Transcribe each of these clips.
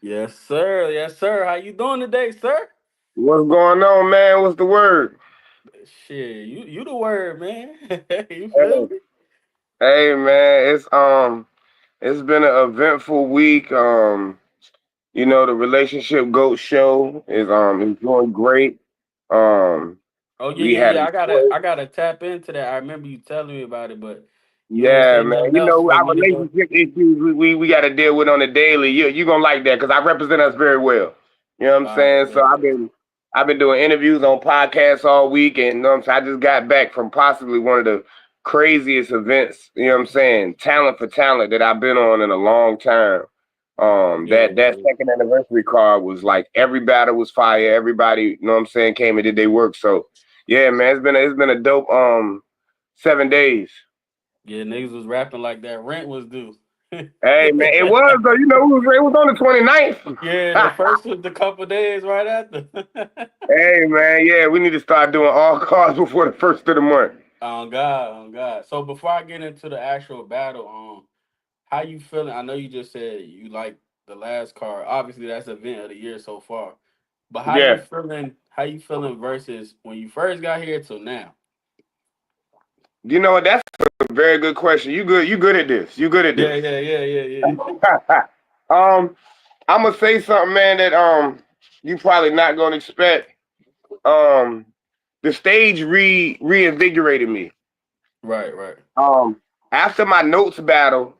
Yes, sir. Yes, sir. How you doing today, sir? What's going on, man? What's the word? Shit, you the word, man. You feel Hey, me? hey, man, it's been an eventful week. The relationship goat show is doing great. Um, Oh yeah, we yeah, had a yeah. I gotta great, I gotta tap into that. I remember you telling me about it, but you ain't yeah, say man. nothing else for Our me to go. relationship issues we got to deal with on the daily. You gonna like that because I represent us very well. You know what I'm All right, saying? So bet, bet. I've been doing interviews on podcasts all week, and you know what I'm saying? I just got back from possibly one of the craziest events. You know what I'm saying? Talent for talent that I've been on in a long time. Yeah, That yeah, second anniversary card was like every battle was fire. Everybody, you know what I'm saying, came and did their work. So yeah, man, it's been a dope 7 days. yeah. Niggas was rapping like that rent was due. Hey man, it was though. It was on the 29th. Yeah, the first was the couple days right after. Hey man, yeah, we need to start doing all cards before the first of the month. On God, on God. So before I get into the actual battle, how you feeling? I know you just said you like the last card. Obviously, that's event of the year so far. But how you Yeah, feeling? How you feeling versus when you first got here till now? you know what? That's a very good question. You good? You good at this? You good at Yeah, this? yeah, yeah, yeah, yeah. um, I'm gonna say something, man, that you probably not gonna expect. Um, the stage reinvigorated me. Right, right. Um, After my notes battle,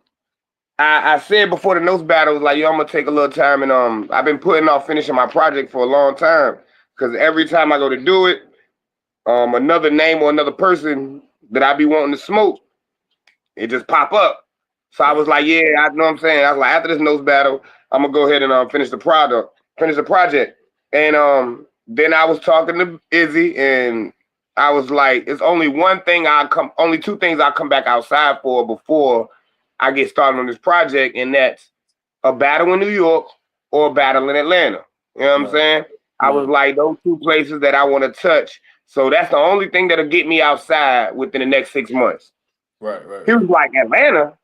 I said before the notes battle was like, yo, I'm gonna take a little time, and I've been putting off finishing my project for a long time because every time I go to do it, another name or another person that I be wanting to smoke, it just pop up. So I was Right. like, yeah, I know what I'm saying. I was like, after this notes battle, I'm gonna go ahead and finish the project. And then I was talking to Izzy, and I was like, it's only two things I come back outside for before I get started on this project, and that's a battle in New York or a battle in Atlanta. You know what I'm Right. saying? I was Yeah. like, those two places that I want to touch. So that's the only thing that'll get me outside within the next 6 months. Right, right, He was right. like, Atlanta,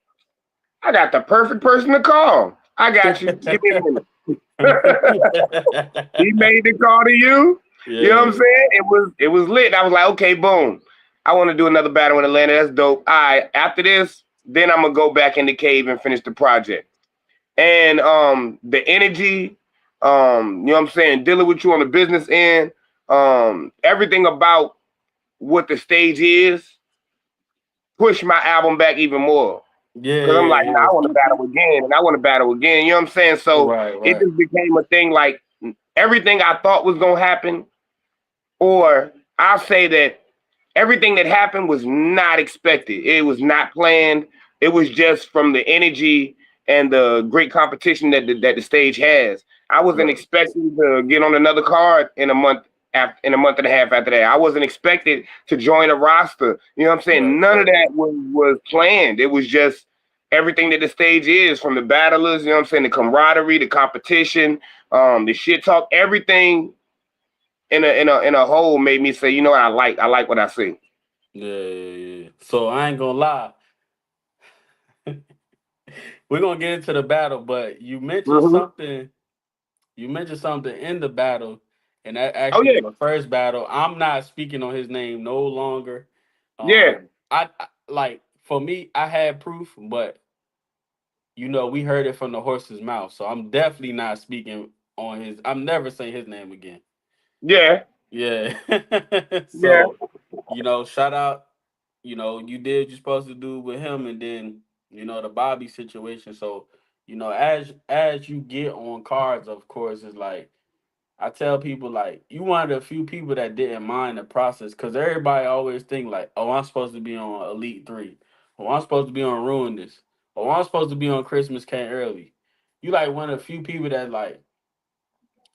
I got the perfect person to call. I got you. Give me a minute. He made the call to you. You know what I'm Yeah. saying? It was lit. I was like, okay, boom. I want to do another battle in Atlanta. That's dope. All right. After this, then I'm gonna go back in the cave and finish the project. And the energy, you know what I'm saying, dealing with you on the business end, everything about what the stage is, push my album back even more. Yeah, Cause I'm yeah, like, nah, yeah. I want to battle again, and I want to battle again. You know what I'm saying? So Right, it right. just became a thing. Like everything I thought was gonna happen, or I'll say that everything that happened was not expected. It was not planned. It was just from the energy and the great competition that the stage has. I wasn't Right. expecting to get on another card in a month in a month and a half after that. I wasn't expected to join a roster. You know what I'm saying? Right, None of right. that was planned. It was just everything that the stage is, from the battlers, you know what I'm saying, the camaraderie, the competition, the shit talk, everything in a whole made me say, you know what, I like what I see. Yeah, yeah, yeah. So I ain't gonna lie. We're gonna get into the battle, but Mm-hmm. you mentioned something in the battle, and that Oh actually yeah, in the first battle. I'm not speaking on his name no longer. yeah, I like for me, I had proof, but we heard it from the horse's mouth. So I'm definitely not speaking on his. I'm never saying his name again. yeah, Yeah. yeah. So, shout out. You did what you're supposed to do with him, and then the Bobby situation. So, as you get on cards, of course, it's like I tell people like you one of the few people that didn't mind the process because everybody always think like, oh, I'm supposed to be on Elite 3, or I'm supposed to be on Ruin This, or I'm supposed to be on Christmas Came Early. You like one of the few people that like,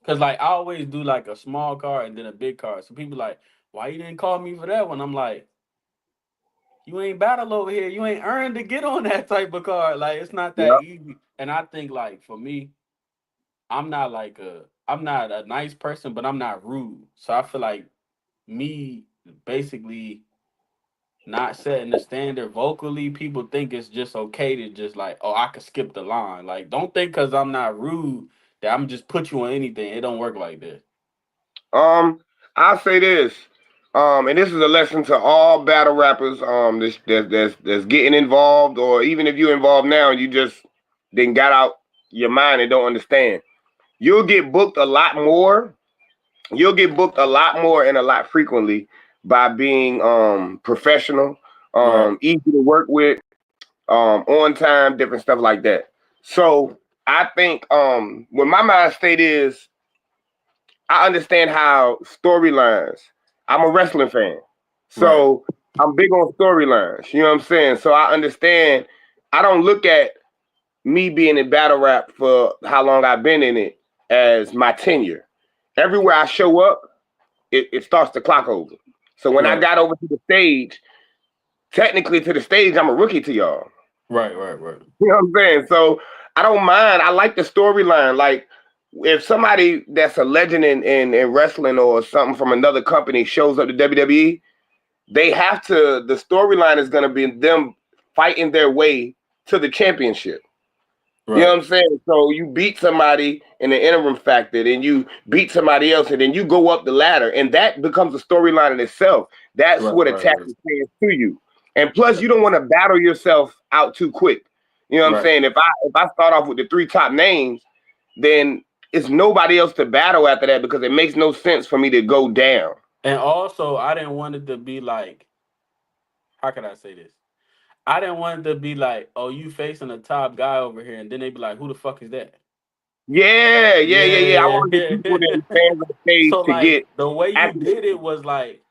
cause like I always do like a small card and then a big card. So people like, why you didn't call me for that one? I'm like, you ain't battle over here. You ain't earned to get on that type of card. Like it's not that Yep. easy. And I think like for me, I'm not a nice person, but I'm not rude. So I feel like me basically not setting the standard vocally, people think it's just okay to just like, oh, I could skip the line. Like, don't think because I'm not rude that I'm just put you on anything. It don't work like that. Um, I'll say this. And this is a lesson to all battle rappers. That's getting involved, or even if you're involved now, and you just then got out your mind and don't understand. You'll get booked a lot more. You'll get booked a lot more and a lot frequently by being professional, Right. easy to work with, on time, different stuff like that. So I think what my mind state is, I understand how storylines. I'm a wrestling fan, Right. so I'm big on storylines. You know what I'm saying? So I understand. I don't look at me being in battle rap for how long I've been in it as my tenure. Everywhere I show up, it starts the clock over. So when I Right. got over to the stage, technically to the stage, I'm a rookie to y'all. Right. Right. Right. You know what I'm saying? So I don't mind. I like the storyline. Like if somebody that's a legend in wrestling or something from another company shows up to WWE, they have to. The storyline is going to be them fighting their way to the championship. You know Right. what I'm saying? So you beat somebody in the interim factor, then you beat somebody else, and then you go up the ladder, and that becomes a storyline in itself. That's Right. what Right. Right. attaches fans to you. And plus, Yeah. you don't want to battle yourself out too quick. You know what I'm Right. saying? If I start off with the three top names, then it's nobody else to battle after that because it makes no sense for me to go down. And also, I didn't want it to be like, how can I say this? I didn't want it to be like, oh, you facing a top guy over here, and then they be like, who the fuck is that? Yeah, yeah, yeah, yeah. I Yeah. want the people that fans on the stage So to like get the way you accurate. did it was like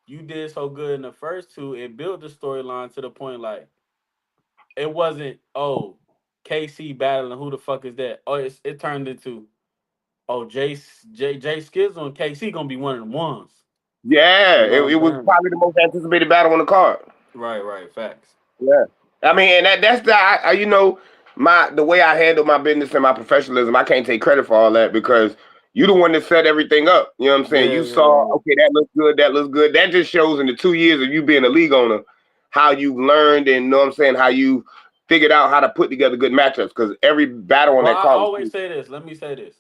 you did so good in the first two. It built the storyline to the point like it wasn't KC battling who the fuck is that? It turned into Jay Skizzle and KC gonna be one of the ones. Yeah, You know what it I'm was saying? probably the most anticipated battle on the card. Right, right, facts. Yeah, I mean, and that's the you know my the way I handle my business and my professionalism. I can't take credit for all that because you the one that set everything up. You know what I'm saying? Yeah, You yeah, saw, yeah. okay, that looks good, that looks good. That just shows in the 2 years of you being a league owner how you learned and, you know what I'm saying, how you figured out how to put together good matchups because every battle on Well, that I card was always say this. Let me say this.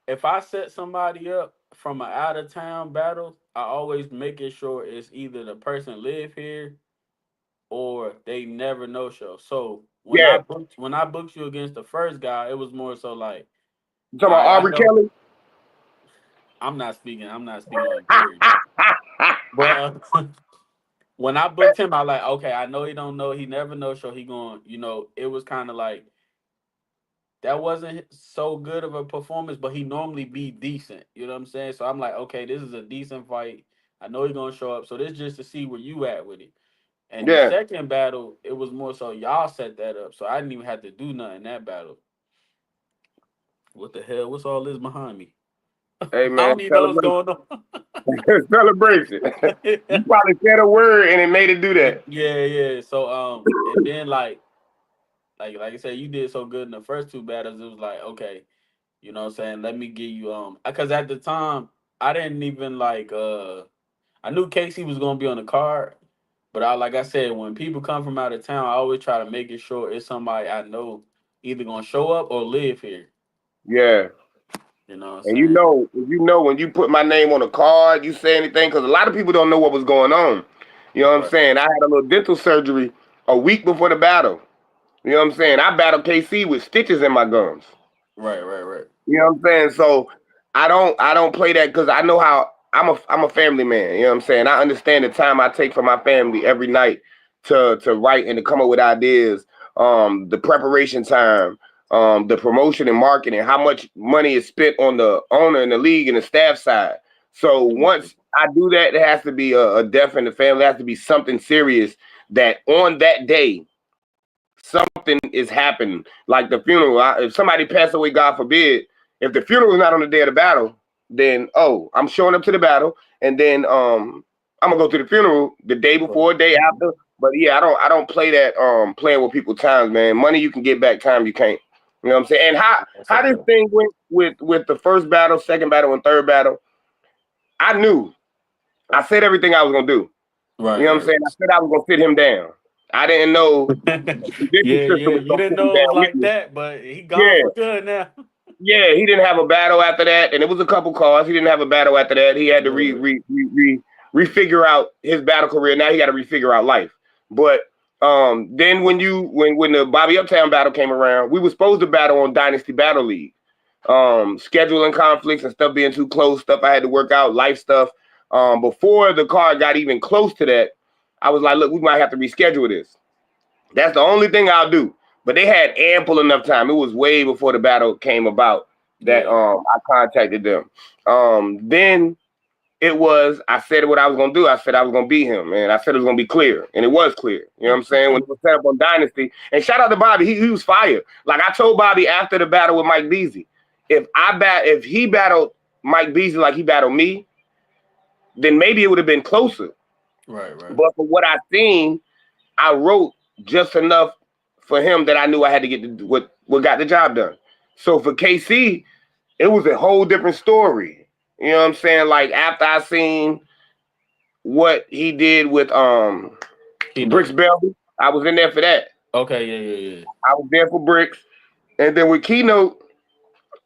If I set somebody up from an out of town battle, I always make it sure it's either the person live here or they never no show. So yeah. when I booked you against the first guy, it was more so like, You talking all about right, I Aubrey know Kelly? I'm not speaking on Gary. But when I booked him, I like, okay, I know he don't know, he never know show. He going, it was kind of like that wasn't so good of a performance, but he normally be decent. You know what I'm saying? So I'm like, okay, this is a decent fight. I know he's gonna show up. So this just to see where you at with it. And the Yeah. second battle, it was more so y'all set that up. So I didn't even have to do nothing in that battle. What the hell? What's all this behind me? Hey I man, don't even know what's celebration. going on. Celebration. You probably said a word and it made it do that. Yeah, yeah. So and then like I said, you did so good in the first two battles. It was like, okay, you know what I'm saying? Let me give you because at the time I didn't even I knew Casey was gonna be on the card, but like I said, when people come from out of town, I always try to make it sure it's somebody I know either gonna show up or live here. Yeah. You know what I'm And saying? you know when you put my name on a card, you say anything, because a lot of people don't know what was going on. You know what I'm Right, saying? I had a little dental surgery a week before the battle. You know what I'm saying? I battled KC with stitches in my gums. right, right, right. You know what I'm saying? So I don't play that because I know how I'm a family man. You know what I'm saying? I understand the time I take for my family every night to write and to come up with ideas. The preparation time, the promotion and marketing, how much money is spent on the owner and the league and the staff side. So Mhm. once I do that, there has to be a death in the family. There has to be something serious that on that day something is happening, like the funeral. If somebody passed away, God forbid, if the funeral is not on the day of the battle, then I'm showing up to the battle, and then I'm gonna go to the funeral the day Right. before, day after. But yeah, I don't play that playing with people's times, man. Money you can get back, time you can't. You know what I'm saying? And That's a how this fact. thing went with the first battle, second battle, and third battle, I knew. I said everything I was gonna do. Right, You know what I'm right. saying? I said I was gonna sit him down. I didn't know the judicial Yeah, system yeah. was You gonna didn't sit him know it was down with like me. that, but he gone Yeah, for good now. Yeah, he didn't have a battle after that, and it was a couple calls. He didn't have a battle after that. He had to Yeah. refigure out his battle career. Now he got to refigure out life. But then when the Bobby Uptown battle came around, we were supposed to battle on Dynasty Battle League. Scheduling conflicts and stuff being too close, stuff I had to work out, life stuff. Before the card got even close to that, I was like, look, we might have to reschedule this. That's the only thing I'll do. But they had ample enough time. It was way before the battle came about that Yeah. I contacted them. Then it was I said what I was gonna do. I said I was gonna beat him, and I said it was gonna be clear, and it was clear. You know what I'm saying? When it was set up on Dynasty, and shout out to Bobby, he was fired. Like I told Bobby after the battle with Mike Beasley, if he battled Mike Beasley like he battled me, then maybe it would have been closer. Right, right. But for what I seen, I wrote just enough for him that I knew I had to get what got the job done. So for KC, it was a whole different story. You know what I'm saying? Like after I seen what he did with Bricks Keynote. Belby, I was in there for that. Okay, yeah, yeah, yeah. I was there for Bricks, and then with Keynote,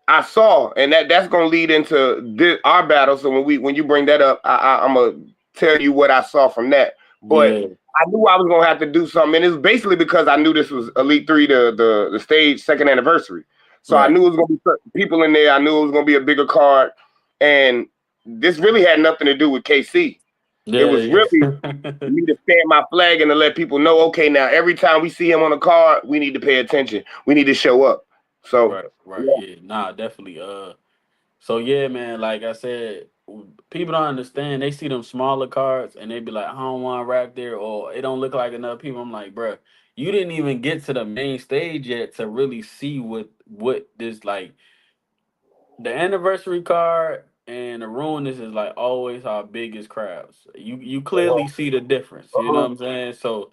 I saw, and that's gonna lead into our battle. So when you bring that up, I'm gonna tell you what I saw from that. But Yeah. I knew I was gonna have to do something, and it's basically because I knew this was Elite Three, the stage second anniversary. So I Right. knew it was gonna be certain people in there. I knew it was gonna be a bigger card, and this really had nothing to do with KC. It Yeah, was really yeah. me to stand my flag and to let people know, okay, now every time we see him on a card, we need to pay attention. We need to show up. So Right, right, yeah, yeah. Nah, definitely. So yeah, man, like I said, people don't understand. They see them smaller cards and they be like, I don't want to rap there, or it don't look like enough people. I'm like, bruh, you didn't even get to the main stage yet to really see what this like. The anniversary card and the ruinous is like always our biggest crowds. You clearly see the difference. You know what I'm saying? So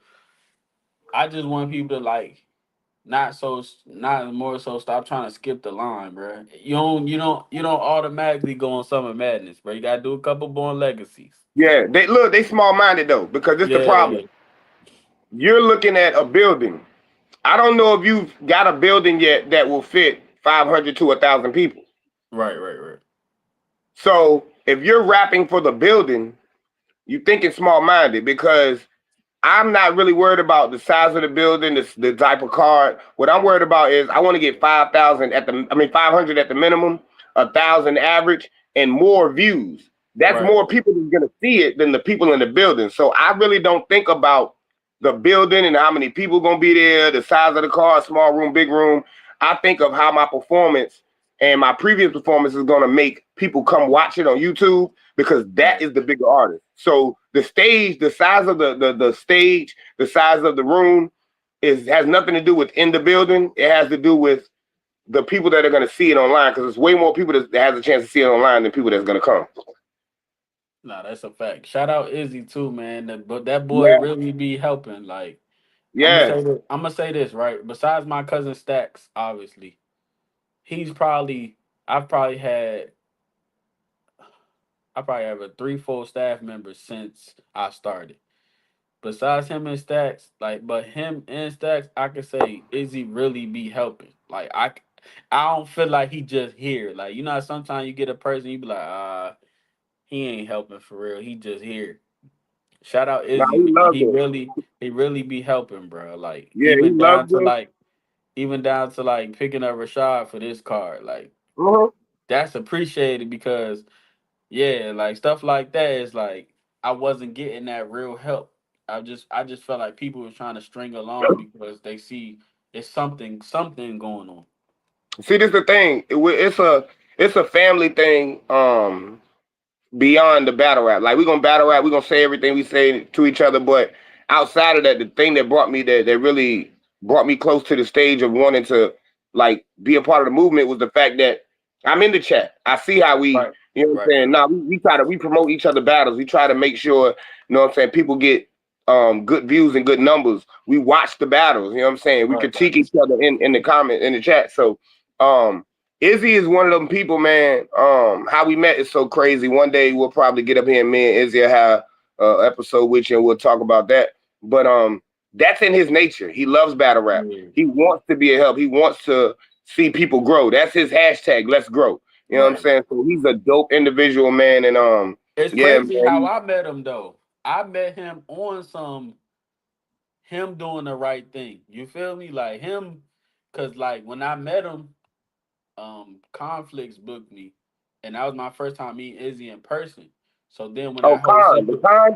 I just want people to like not more so stop trying to skip the line, bro. You don't automatically go on Summer Madness, bro. You gotta do a couple Born Legacies. yeah, they small minded though, because this the Yeah, problem. yeah. You're looking at a building. I don't know if you've got a building yet that will fit 500 to 1,000 people. Right, right, right. So if you're rapping for the building, you thinking small minded, because I'm not really worried about the size of the building, the type of card. What I'm worried about is I want to get 5,000 500 at the minimum, 1,000 average, and more views. That's Right, more people that's gonna see it than the people in the building. So I really don't think about the building and how many people gonna be there, the size of the car, small room, big room. I think of how my performance and my previous performance is gonna make people come watch it on YouTube, because that right. is the bigger artist. So the stage, the size of the stage, the size of the room has nothing to do with in the building. It has to do with the people that are going to see it online, because there's way more people that has a chance to see it online than people that's going to come. Nah, that's a fact. Shout out Izzy too, man. But that boy Yeah, really be helping. Like yeah, I'm gonna say this right. Besides my cousin Stacks, obviously, he's probably I've probably had I probably have a 3, 4 staff members since I started. Besides him and Stacks, like, but him and Stacks, I could say Izzy really be helping. Like, I don't feel like he just here. Like, you know, how sometimes you get a person, you be like, he ain't helping for real. He just here. Shout out no, Izzy, he man. loves it. He really be helping, bro. Like, Yeah, he loves it. even down to like picking up Rashad for this card. Like, Uh-huh. that's appreciated because yeah, like stuff like that is like I wasn't getting that real help. I just felt like people were trying to string along because they see it's something going on. See, this is the thing. It's a family thing. Beyond the battle rap. Like we're gonna battle rap, we're gonna say everything we say to each other, but outside of that, the thing that brought me that really brought me close to the stage of wanting to like be a part of the movement was the fact that I'm in the chat. I see how we, Right. you know what I'm Right, saying? right. Now we promote each other battles. We try to make sure, you know what I'm saying, people get good views and good numbers. We watch the battles, you know what I'm saying? We Right, right. critique each other in the comment in the chat. So um Izzy is one of them people, man. How we met is so crazy. One day we'll probably get up here and me and Izzy will have an episode with you and we'll talk about that. But that's in his nature. He loves battle rap. Yeah. He wants to be a help. He wants to see people grow. That's his hashtag. Let's grow. You know what I'm Right. saying? So he's a dope individual, man. And It's yeah, crazy how man. I met him though. I met him on some him doing the right thing. You feel me? Like him, cause like when I met him, Conflicts booked me, and that was my first time meeting Izzy in person. So then when Oh, that whole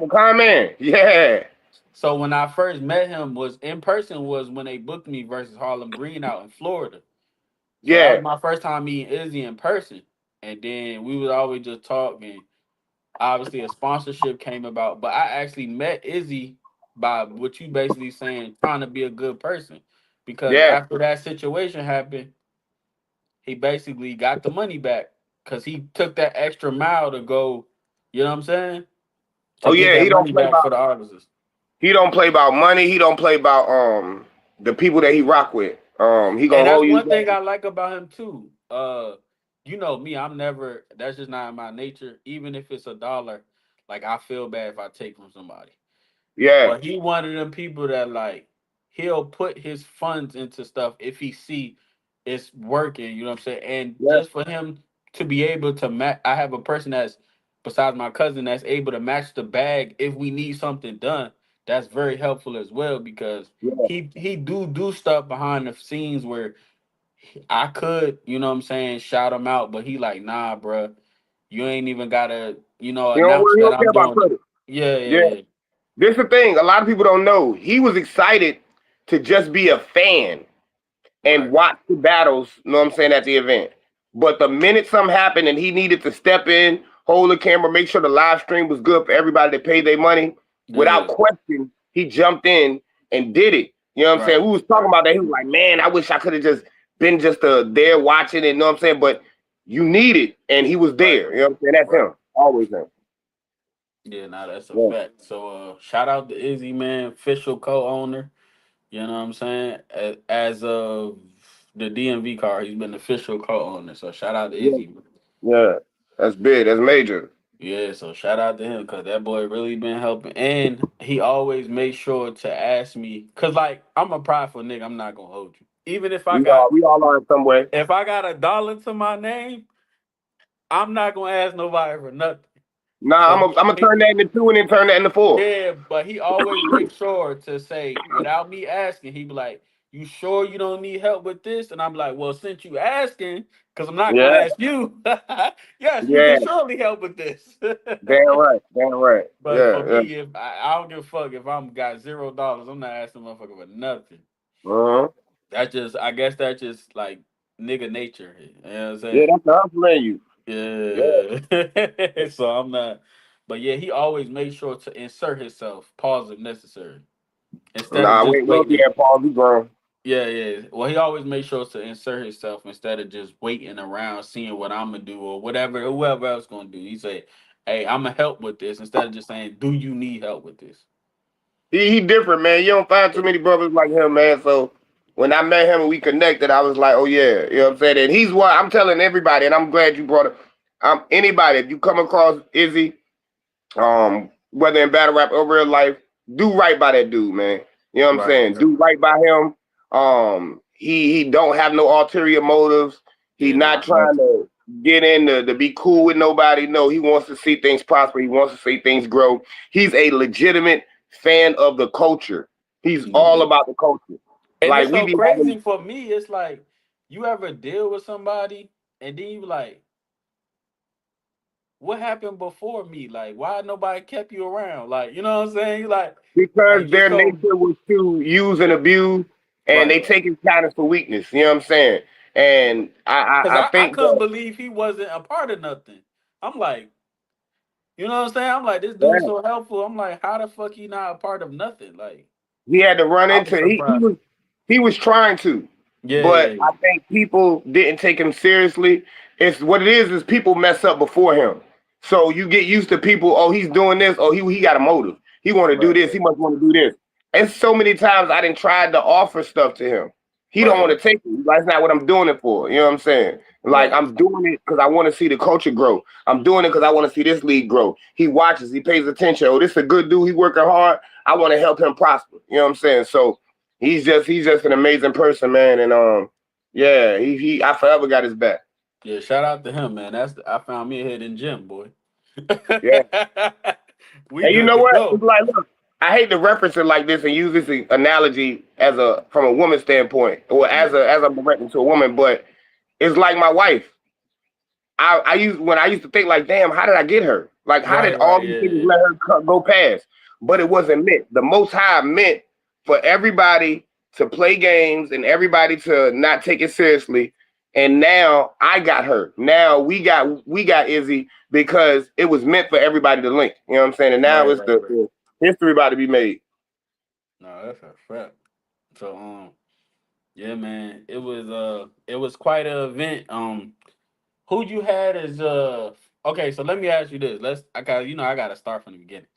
the Con man. Yeah, so when I first met him was in person was when they booked me versus Harlem Green out in Florida. So that was yeah, my first time meeting Izzy in person, and then we would always just talk, and obviously a sponsorship came about. But I actually met Izzy by what you basically saying, trying to be a good person, because yeah. after that situation happened, he basically got the money back because he took that extra mile to go. You know what I'm saying? To Oh get yeah, that money back for the artists. he don't play about money. He don't play about the people that he rock with. He And gonna that's hold you one thing down. I like about him too. You know me, I'm never. That's just not in my nature. Even if it's $1, like I feel bad if I take from somebody. Yeah, But he one of them people that like he'll put his funds into stuff if he see it's working. You know what I'm saying? And yeah, just for him to be able to match, I have a person that's besides my cousin that's able to match the bag if we need something done. That's very helpful as well because yeah. he do stuff behind the scenes where I could, you know what I'm saying, shout him out, but he like, nah, bruh, you ain't even gotta, announce He that don't care I'm about doing it. credit. Yeah, Yeah. yeah, yeah. This the thing. A lot of people don't know. He was excited to just be a fan and Right. watch the battles, you know what I'm saying, at the event. But the minute something happened and he needed to step in, hold the camera, make sure the live stream was good for everybody that paid their money, without Yeah. question, he jumped in and did it. You know what I'm saying? Right. We was talking Right. about that. He was like, man, I wish I could have just been just there watching it, you know what I'm saying? But you need it, and he was Right. there. You know what I'm saying? That's Right. him. Always him. Yeah, now that's a Yeah. fact. So shout out to Izzy man, official co-owner. You know what I'm saying? As of the DMV car, he's been official co-owner. So shout out to Yeah. Izzy. Yeah. That's big. That's major. Yeah, so shout out to him because that boy really been helping. And he always makes sure to ask me, cause like I'm a prideful nigga, I'm not gonna hold you. Even We all are in some way. if I got $1 to my name, I'm not gonna ask nobody for nothing. Nah, So I'm gonna turn that into two and then turn that into four. yeah, but he always makes sure to say without me asking, he be like, "You sure you don't need help with this?" And I'm like, "Well, since you asking, because I'm not gonna Yeah. ask you. Yes, you Yeah. can surely help with this." Damn right. Damn right. But for Yeah. Yeah. me, if I don't give a fuck if I'm got $0, I'm not asking motherfucker for nothing. Uh-huh. That's just I guess that's just like nigga nature. You know what I'm Yeah, saying? that's the hustle in you. Yeah. Yeah. So I'm not but yeah, he always makes sure to insert himself, pause if necessary. Instead of Nah, just we don't waiting do to that, Paul. We grown. yeah, yeah. Well, he always makes sure to insert himself instead of just waiting around seeing what I'm gonna do or whatever whoever else gonna do. He say, "Hey, I'm gonna help with this," instead of just saying, "Do you need help with this?" He different, man. You don't find too many brothers like him, man. So when I met him and we connected, I was like, oh yeah, you know what I'm saying? And he's what I'm telling everybody, and I'm glad you brought it. Anybody, if you come across Izzy, whether in battle rap or real life, do right by that dude, man. You know what I'm Right. saying? Do right by him. He don't have no ulterior motives. He Yeah, not no, trying nothing. to get in to be cool with nobody. No, he wants to see things prosper. He wants to see things grow. He's a legitimate fan of the culture. He's all Yeah. about the culture. And Like it's we so be having crazy for me. It's like you ever deal with somebody and then you like, what happened before me? Like, why nobody kept you around? Like, you know what I'm saying? You like because you their so nature was to use and abuse, and right. they take his kindness for weakness. You know what I'm saying? And Because I I think couldn't that believe he wasn't a part of nothing. I'm like, you know what I'm saying? I'm like, this dude's yeah, so helpful. I'm like, how the fuck he not a part of nothing? Like, he had to run I was into surprised. he was trying to, Yeah, yeah, but yeah. I think people didn't take him seriously. It's what it is people mess up before him. So you get used to people, oh, he's doing this, oh, he got a motive. He want to do Right, this, he must want to do this. And so many times I didn't try to offer stuff to him. He don't right, want to take it. That's not what I'm doing it for. You know what I'm saying? Like right, I'm doing it because I want to see the culture grow. I'm doing it because I want to see this league grow. He watches, he pays attention. Oh, this is a good dude. He working hard. I want to help him prosper. You know what I'm saying? So he's just an amazing person, man. And Yeah, he I forever got his back. Yeah, shout out to him, man. I found me a hidden gem, boy. Yeah. We And you good know to what? go. It's like, look, I hate to reference it like this and use this analogy as a from a woman's standpoint, or Yeah. as I'm directing to a woman, but it's like my wife. I used when I used to think like, damn, how did I get her? Like, how did Right, all right, these yeah, things yeah. let her go past? But it Yeah. wasn't meant. The Most High meant for everybody to play games and everybody to not take it seriously. And now I got her. Now we got Izzy because it was meant for everybody to link. You know what I'm saying? And now Right, it's right, the, right. the history about to be made. No, that's a fact. So yeah, man. It was quite an event. Who you had as okay, so let me ask you this. I got I gotta start from the beginning.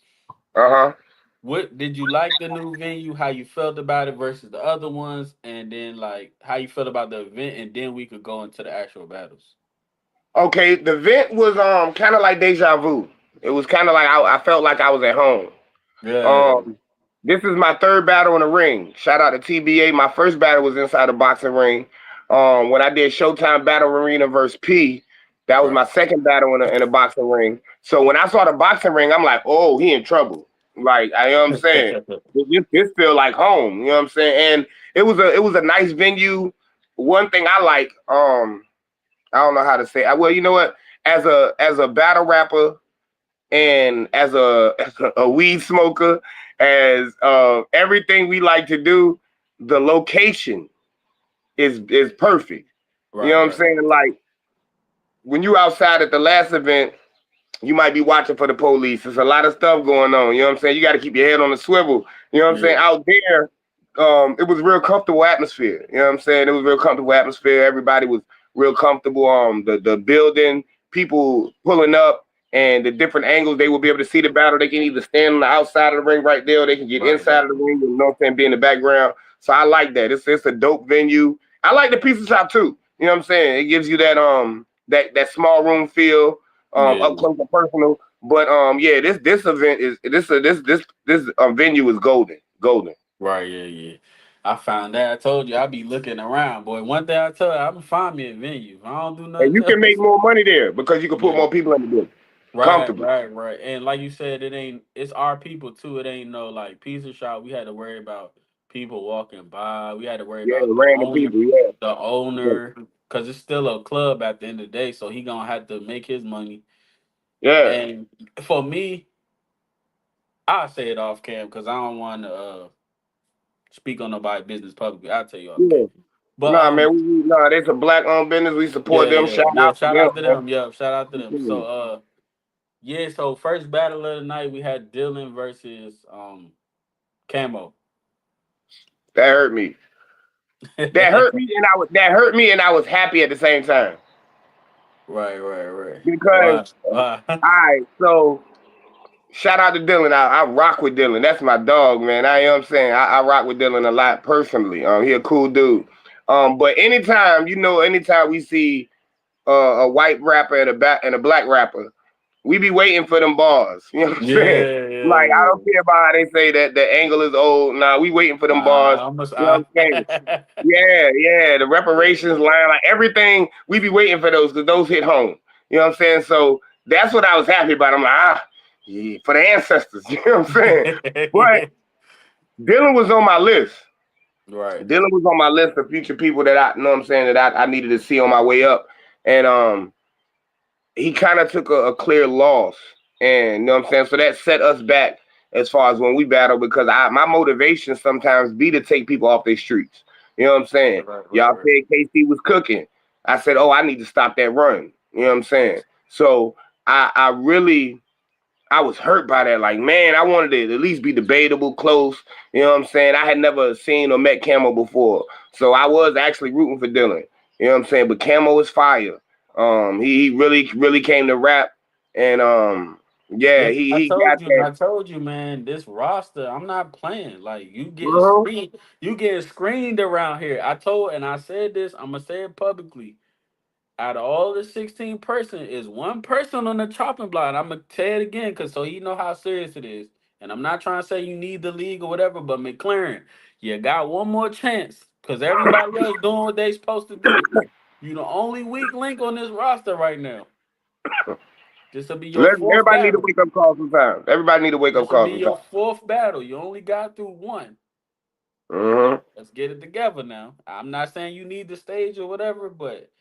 Uh huh. What did you like the new venue? How you felt about it versus the other ones, and then like how you felt about the event, and then we could go into the actual battles. Okay, the vent was kind of like deja vu. It was kind of like I felt like I was at home. Yeah, Um, this is my third battle in the ring. Shout out to TBA. My first battle was inside the boxing ring. When I did Showtime Battle Arena versus P, that was my right. second battle in a boxing ring. So when I saw the boxing ring, I'm like, oh, he in trouble. Like, I know what I'm saying. This feel like home. You know what I'm saying? And it was a nice venue. One thing I like, I don't know how to say. Well, you know what? As a battle rapper, and as a weed smoker, as everything we like to do, the location is perfect. You know Right, what I'm right. saying? Like when you outside at the last event, you might be watching for the police. There's a lot of stuff going on. You know what I'm saying? You got to keep your head on the swivel. You know what I'm saying? Yeah. Out there, it was real comfortable atmosphere. You know what I'm saying? It was real comfortable atmosphere. Everybody was real comfortable. The building, people pulling up, and the different angles they will be able to see the battle. They can either stand on the outside of the ring right there, or they can get Right, inside right. of the ring. You know what I'm saying? Be in the background. So I like that. It's a dope venue. I like the pizza shop too. You know what I'm saying? It gives you that small room feel, up Yeah. close and personal. But yeah, this event is this venue is golden, golden. Right, yeah, yeah. I found that. I told you I be looking around, boy. One thing I tell you, I'm gonna find me a venue. If I don't do And nothing you can make else. more money there because you can put Yeah. more people in the building Right, comfortably. right, right. And like you said, it's our people too. It ain't no like pizza shop. We had to worry about people walking by. We had to worry Yeah, about random people. Yeah, the yeah, owner, because it's still a club at the end of the day. So he gonna have to make his money. yeah. And for me, I say it off cam because I don't want to speak on nobody's business publicly. I'll tell you off cam. Yeah. But Nah, man, nah, that's a black owned business. We support yeah, them. yeah, Shout yeah. out to Shout them, out to man. them. Yeah, shout out to them. So Mhm. yeah, so first battle of the night we had Dylan versus Camo. That hurt me. That hurt me and I was happy at the same time. Right, right, right. Because Why? Why? all right, so shout out to Dylan. I rock with Dylan. That's my dog, man. I am saying I rock with Dylan a lot personally. He a cool dude. But anytime we see a white rapper and a black rapper, we be waiting for them bars. You know what I'm saying? Yeah, yeah, Like I yeah. don't care about how they say that the angle is old. Nah, we waiting for them bars. Nah, almost. You know what I'm saying? Yeah, yeah. The reparations Yeah. line, like everything, we be waiting for those because those hit home. You know what I'm saying? So that's what I was happy about. I'm like, yeah, for the ancestors. You know what I'm saying? But Dylan was on my list. Right. Dylan was on my list of future people that I you know what I'm saying that I needed to see on my way up. And he kind of took a clear loss. And you know what I'm saying? So that set us back as far as when we battle because my motivation sometimes be to take people off their streets. You know what I'm saying? Right, right, Y'all right. said KC was cooking. I said, oh, I need to stop that run. You know what I'm saying? So I really I was hurt by that. Like, man, I wanted it to at least be debatable, close. You know what I'm saying? I had never seen or met Camo before. So I was actually rooting for Dylan. You know what I'm saying? But Camo is fire. He really, really came to rap. And yeah, Yeah, he got that. I told you, man. This roster, I'm not playing. Like Uh-huh. you getting screened around here. I told, and I said this. I'm gonna say it publicly. Out of all the 16 person, is one person on the chopping block. I'm gonna tell it again, cause so you know how serious it is. And I'm not trying to say you need the league or whatever, but McLaren, you got one more chance. because everybody else doing what they supposed to do. You the only weak link on this roster right now. This will be your fourth Everybody need a battle. wake up call sometimes. Everybody need a wake up This will call be sometimes. your fourth battle. You only got through one. Mm-hmm. Let's get it together now. I'm not saying you need the stage or whatever, but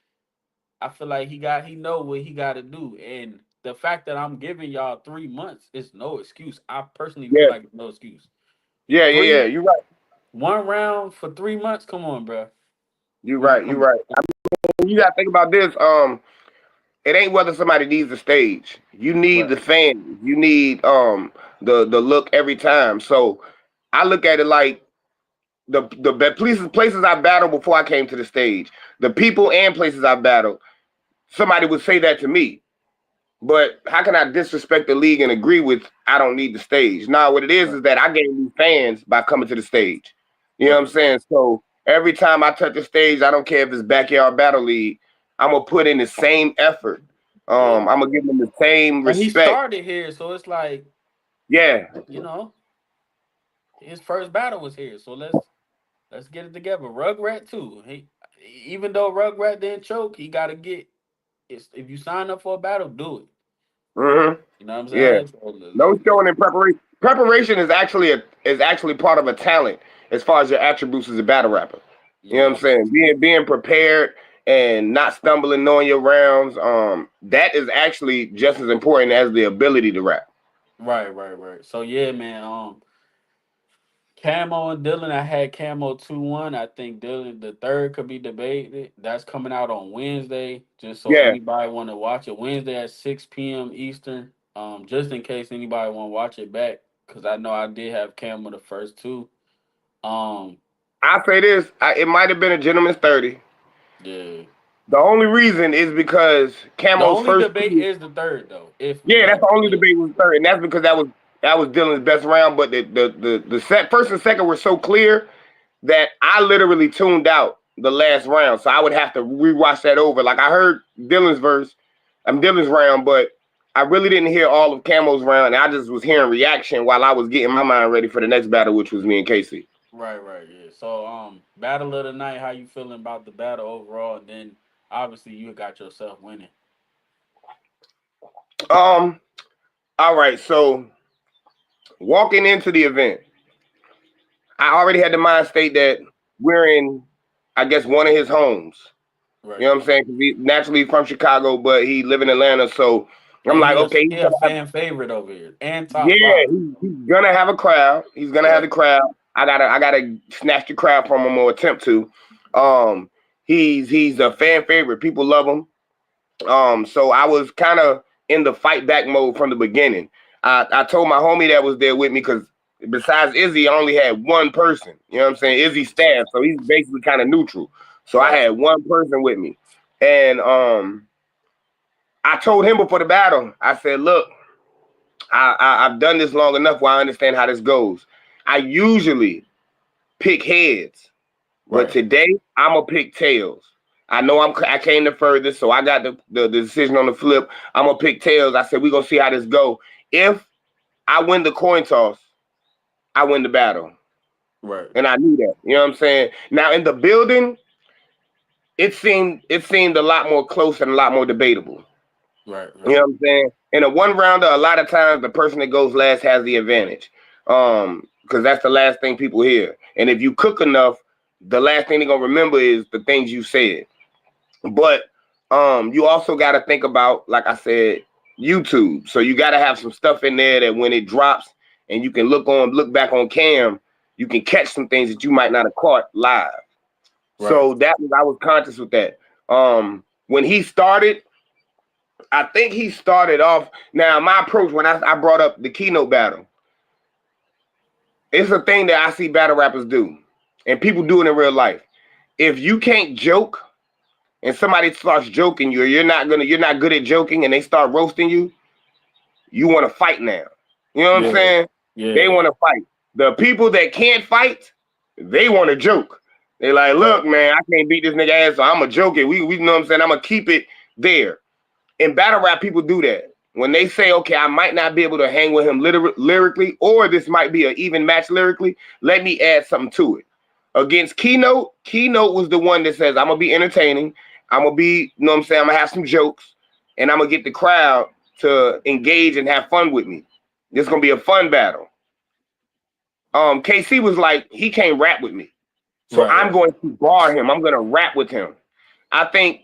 I feel like he know what he got to do, and the fact that I'm giving y'all 3 months is no excuse. I personally feel Yeah, like it's no excuse. yeah. Three You're right. one round for 3 months. Come on, bro. You're We right. You're come. right. You gotta think about this. It ain't whether somebody needs the stage. You need Right, the fans. You need the look every time. So I look at it like the places I battled before I came to the stage, the people and places I battled. Somebody would say that to me. But how can I disrespect the league and agree with I don't need the stage? Nah, what it right, is that I gain new fans by coming to the stage. You know what I'm right. saying? So every time I touch the stage, I don't care if it's backyard battle league, I'm gonna put in the same effort. Yeah, I'm gonna give them the same and he respect. started here, so it's like Yeah. you know his first battle was here. So let's get it together. Rugrat too. He even though Rugrat didn't choke, he got to get. It's, if you sign up for a battle, do it. Mm-hmm. You know what I'm Yeah. saying? So No showing in preparation. Preparation is actually part of a talent as far as your attributes as a battle rapper. You know what I'm yeah, saying? Being prepared and not stumbling, knowing your rounds. That is actually just as important as the ability to rap. right. So yeah, man. Camo and Dylan, I had Camo 2-1. I think Dylan the third could be debated. That's coming out on Wednesday. Just so Yeah. anybody want to watch it Wednesday at 6 p.m. Eastern. Just in case anybody want to watch it back, because I know I did have Camo the first two. Um, I say this. It might have been a gentleman's 30. yeah. The only reason is because The Camo's only first debate two. is the third though. If Yeah, that's but the only yeah, debate was third, and that's because that was Dylan's best round. But the set first and second were so clear that I literally tuned out the last round, so I would have to rewatch that over. Like I heard Dylan's verse, Dylan's round, but I really didn't hear all of Camo's round. And I just was hearing reaction while I was getting my mind ready for the next battle, which was me and Casey. right, yeah. So battle of the night, how you feeling about the battle overall? And then obviously you got yourself winning. Um, all right, so walking into the event, I already had the mind state that we're in, I guess, one of his homes. You Right. know what I'm saying? 'Cause he naturally from Chicago, but he live in Atlanta. So I'm And like, okay, he's he a gonna have, fan favorite over here and top yeah, five. he's gonna have a crowd. He's gonna have the Right. crowd. I gotta snatch the crowd from him or attempt to. Um, he's a fan favorite. People love him. So I was kind of in the fight back mode from the beginning. I told my homie that was there with me because besides Izzy, I only had one person. You know what I'm saying? Izzy staff, so he's basically kind of neutral. So I Right. had one person with me, and I told him before the battle. I said, "Look, I've done this long enough where I understand how this goes. I usually pick heads, but Right. today I'm gonna pick tails. I know I came the furthest, so I got the decision on the flip. I'm gonna pick tails. I said we're gonna see how this go. If I win the coin toss, I win the battle, Right. and I knew that. You know what I'm saying? Now in the building, it seemed a lot more close and a lot more debatable. You know Right. what I'm saying? In a one rounder, a lot of times the person that goes last has the advantage. Because that's the last thing people hear. And if you cook enough, the last thing they're gonna remember is the things you said. But you also gotta think about, like I said, YouTube. So you gotta have some stuff in there that when it drops and you can look back on cam, you can catch some things that you might not have caught live. Right. So I was conscious with that. When he started, I think he started off. Now, my approach when I brought up the keynote battle, it's a thing that I see battle rappers do, and people do it in real life. If you can't joke, and somebody starts joking you, or you're not good at joking, and they start roasting you, you want to fight now. You know what I'm Yeah. saying? They Yeah. want to fight. The people that can't fight, they want to joke. They like, Right. look, man, I can't beat this nigga ass, so I'm gonna joke it. We know what I'm saying. I'm gonna keep it there. In battle rap, people do that. When they say, okay, I might not be able to hang with him lyrically, or this might be an even match lyrically, let me add something to it. Against Keynote, Keynote was the one that says, I'm gonna be entertaining, I'm gonna be, you know what I'm saying, I'm gonna have some jokes, and I'm gonna get the crowd to engage and have fun with me. This is gonna be a fun battle. KC was like, he can't rap with me. So Right, I'm right. going to bar him. I'm gonna rap with him. I think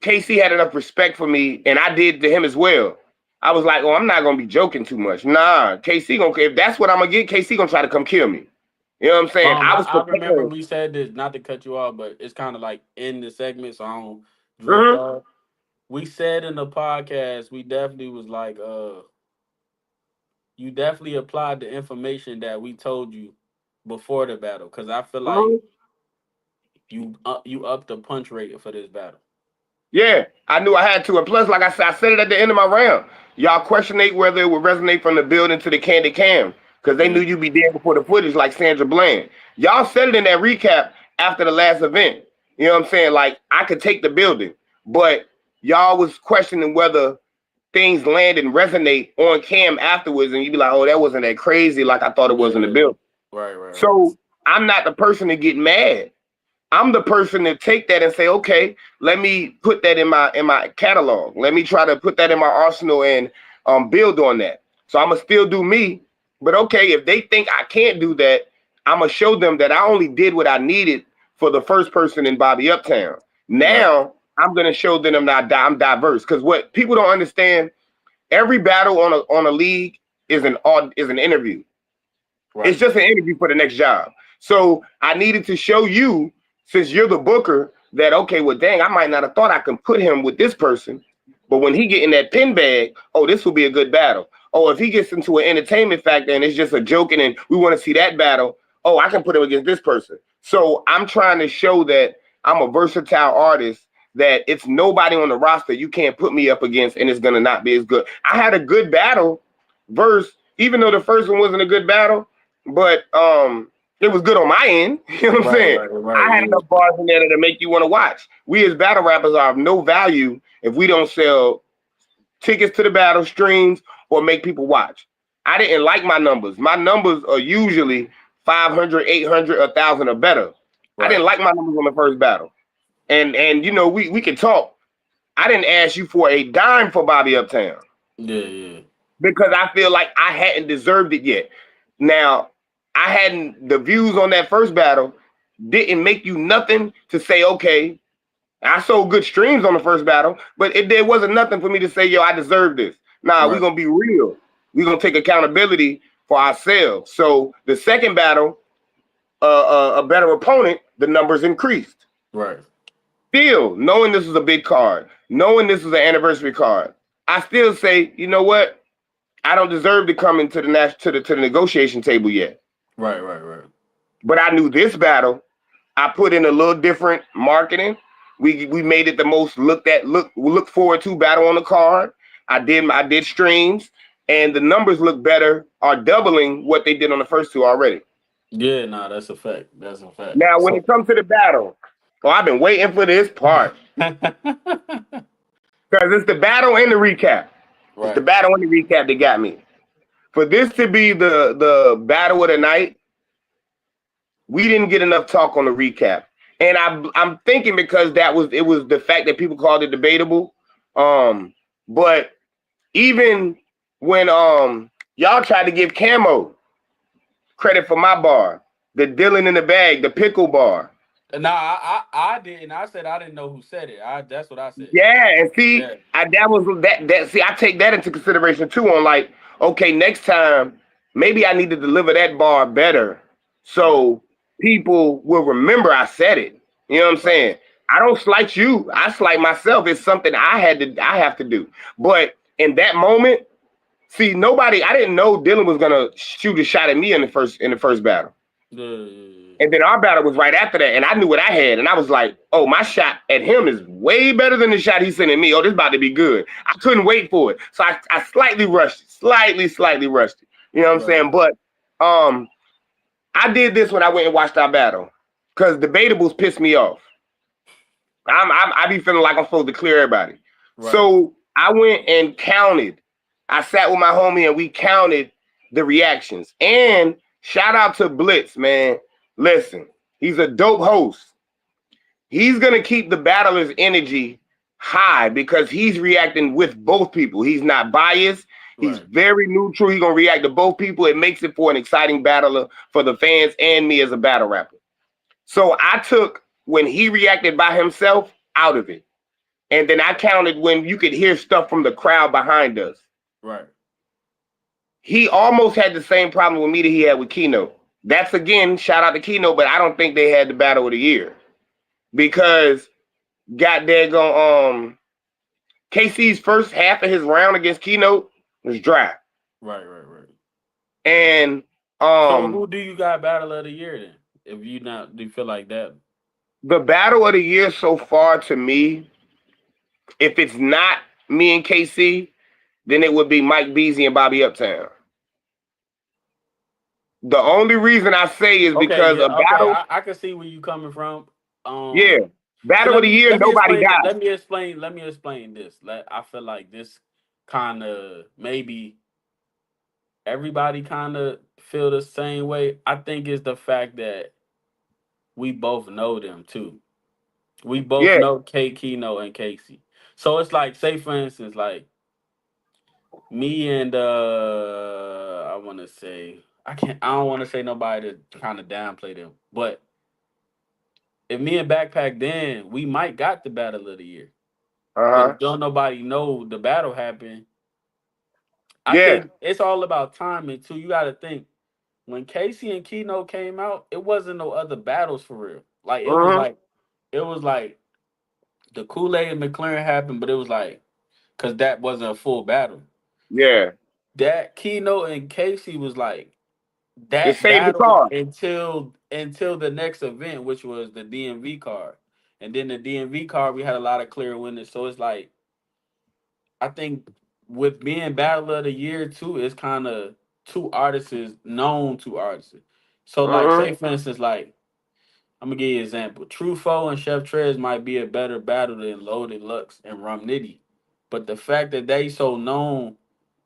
KC had enough respect for me, and I did to him as well. I was like, oh, I'm not gonna be joking too much. Nah, KC gonna, if that's what I'm gonna get, KC gonna try to come kill me. You know what I'm saying? I was I remember prepared. we said this, not to cut you off, but it's kind of like in the segment, so I don't drift Mhm. off. We said in the podcast, we definitely was like, you definitely applied the information that we told you before the battle, because I feel like Mhm. you upped the punch rate for this battle. Yeah, I knew I had to. And plus, like I said it at the end of my round. Y'all questionate whether it would resonate from the building to the candy cam. Because they knew Yeah. you'd be there before the footage, like Sandra Bland. Y'all said it in that recap after the last event. You know what I'm saying? Like, I could take the building. But y'all was questioning whether things land and resonate on cam afterwards. And you'd be like, oh, that wasn't that crazy like I thought it was in the Yeah. building. Right, right, right. So I'm not the person to get mad. I'm the person to take that and say, okay, let me put that in my catalog. Let me try to put that in my arsenal and build on that. So I'm gonna still do me, but okay, if they think I can't do that, I'm gonna show them that I only did what I needed for the first person in Bobby Uptown. Right. Now I'm gonna show them I'm diverse because what people don't understand, every battle on a league is an interview. It's Right. just an interview for the next job. So I needed to show you, since you're the booker, that okay, well, dang, I might not have thought I can put him with this person, but when he get in that pin bag, oh, this will be a good battle. Oh, if he gets into an entertainment factor and it's just a joking and we want to see that battle, oh, I can put him against this person. So I'm trying to show that I'm a versatile artist. That it's nobody on the roster you can't put me up against, and it's gonna not be as good. I had a good battle, verse, even though the first one wasn't a good battle. But it was good on my end. You know what I'm Right, saying? right, right. I had Yeah. enough bars in there to make you want to watch. We as battle rappers are of no value if we don't sell tickets to the battle, streams, or make people watch. I didn't like my numbers. My numbers are usually 500, 800, 1,000 or better. I didn't Right. like my numbers on the first battle. And you know, we can talk. I didn't ask you for a dime for Bobby Uptown Yeah, yeah. because I feel like I hadn't deserved it yet. Now, I hadn't, the views on that first battle didn't make you nothing to say, okay, I sold good streams on the first battle, but there wasn't nothing for me to say, yo, I deserve this. Nah, we're Right. gonna be real. We're gonna take accountability for ourselves. So the second battle, a better opponent, the numbers increased. Right. Still, knowing this was a big card, knowing this was an anniversary card, I still say, you know what? I don't deserve to come into the negotiation table yet. Right, right, right. But I knew this battle, I put in a little different marketing. We made it the most look forward to battle on the card. I did streams, and the numbers look better, are doubling what they did on the first two already. Yeah, nah, that's a fact. That's a fact. Now, when So it comes to the battle, oh, I've been waiting for this part because it's the battle and the recap. It's the right. battle and the recap that got me. For this to be the battle of the night, we didn't get enough talk on the recap. And I'm thinking because it was the fact that people called it debatable. But even when y'all tried to give Camo credit for my bar, the Dylan in the bag, the pickle bar. Nah, I didn't. I said I didn't know who said it. That's what I said. Yeah, and see, Yeah. that was that see, I take that into consideration too on like, okay, next time maybe I need to deliver that bar better Right. so people will remember I said it. You know what I'm Right. saying? I don't slight you, I slight myself. It's something I have to do. But in that moment, see, I didn't know Dylan was gonna shoot a shot at me in the first battle. Yeah. And then our battle was right after that, and I knew what I had, and I was like, "Oh, my shot at him is way better than the shot he's sending me. Oh, this about to be good." I couldn't wait for it, so I slightly rushed it, slightly rushed it. You know what I'm Right. saying? But um, I did this when I went and watched our battle, because debatables piss me off. I be feeling like I'm supposed to clear everybody. Right. So I went and counted. I sat with my homie and we counted the reactions. And shout out to Blitz, man. Listen. He's a dope host. He's gonna keep the battler's energy high because he's reacting with both people. He's not biased. He's Right. very neutral. He's gonna react to both people. It makes it for an exciting battler for the fans and me as a battle rapper. So I took when he reacted by himself out of it. And then I counted when you could hear stuff from the crowd behind us. Right. He almost had the same problem with me that he had with Keynote. That's again, shout out to Keynote, but I don't think they had the battle of the year because goddamn KC's first half of his round against Keynote was dry. Right. Right. Right. And So who do you got battle of the year then? If you not do you feel like that? the battle of the year so far to me, if it's not me and KC, then it would be Mike Beasley and Bobby Uptown. The only reason I say is Okay, because yeah, a okay. battle, I can see where you coming from. yeah, So battle of the year, let me nobody explain it. got. Let me explain this. I feel like this kind of maybe everybody kind of feel the same way. I think it's the fact that we both know them too. We both Yeah, know K Keno and Casey. So it's like, say for instance, like me and I want to say I don't want to say nobody to kind of downplay them, but if me and Backpack then we might got the battle of the year, but uh-huh. if don't nobody know the battle happened. I Yeah. think it's all about timing too. You got to think when Casey and Keno came out, it wasn't no other battles for real. Like Uh-huh. it was like the Kool Aid and McLaren happened, but it was like because that wasn't a full battle. Yeah. That Keno and Casey was like It that saved the battle car. until the next event, which was the DMV card, and then the DMV card we had a lot of clear winners. So it's like I think with being battle of the year too, it's kind of two artists known two artists. So like Uh-huh. say for instance like I'm gonna give you an example. Trufo and Chef Trez might be a better battle than Loaded Lux and Rum Nitty. But the fact that they so known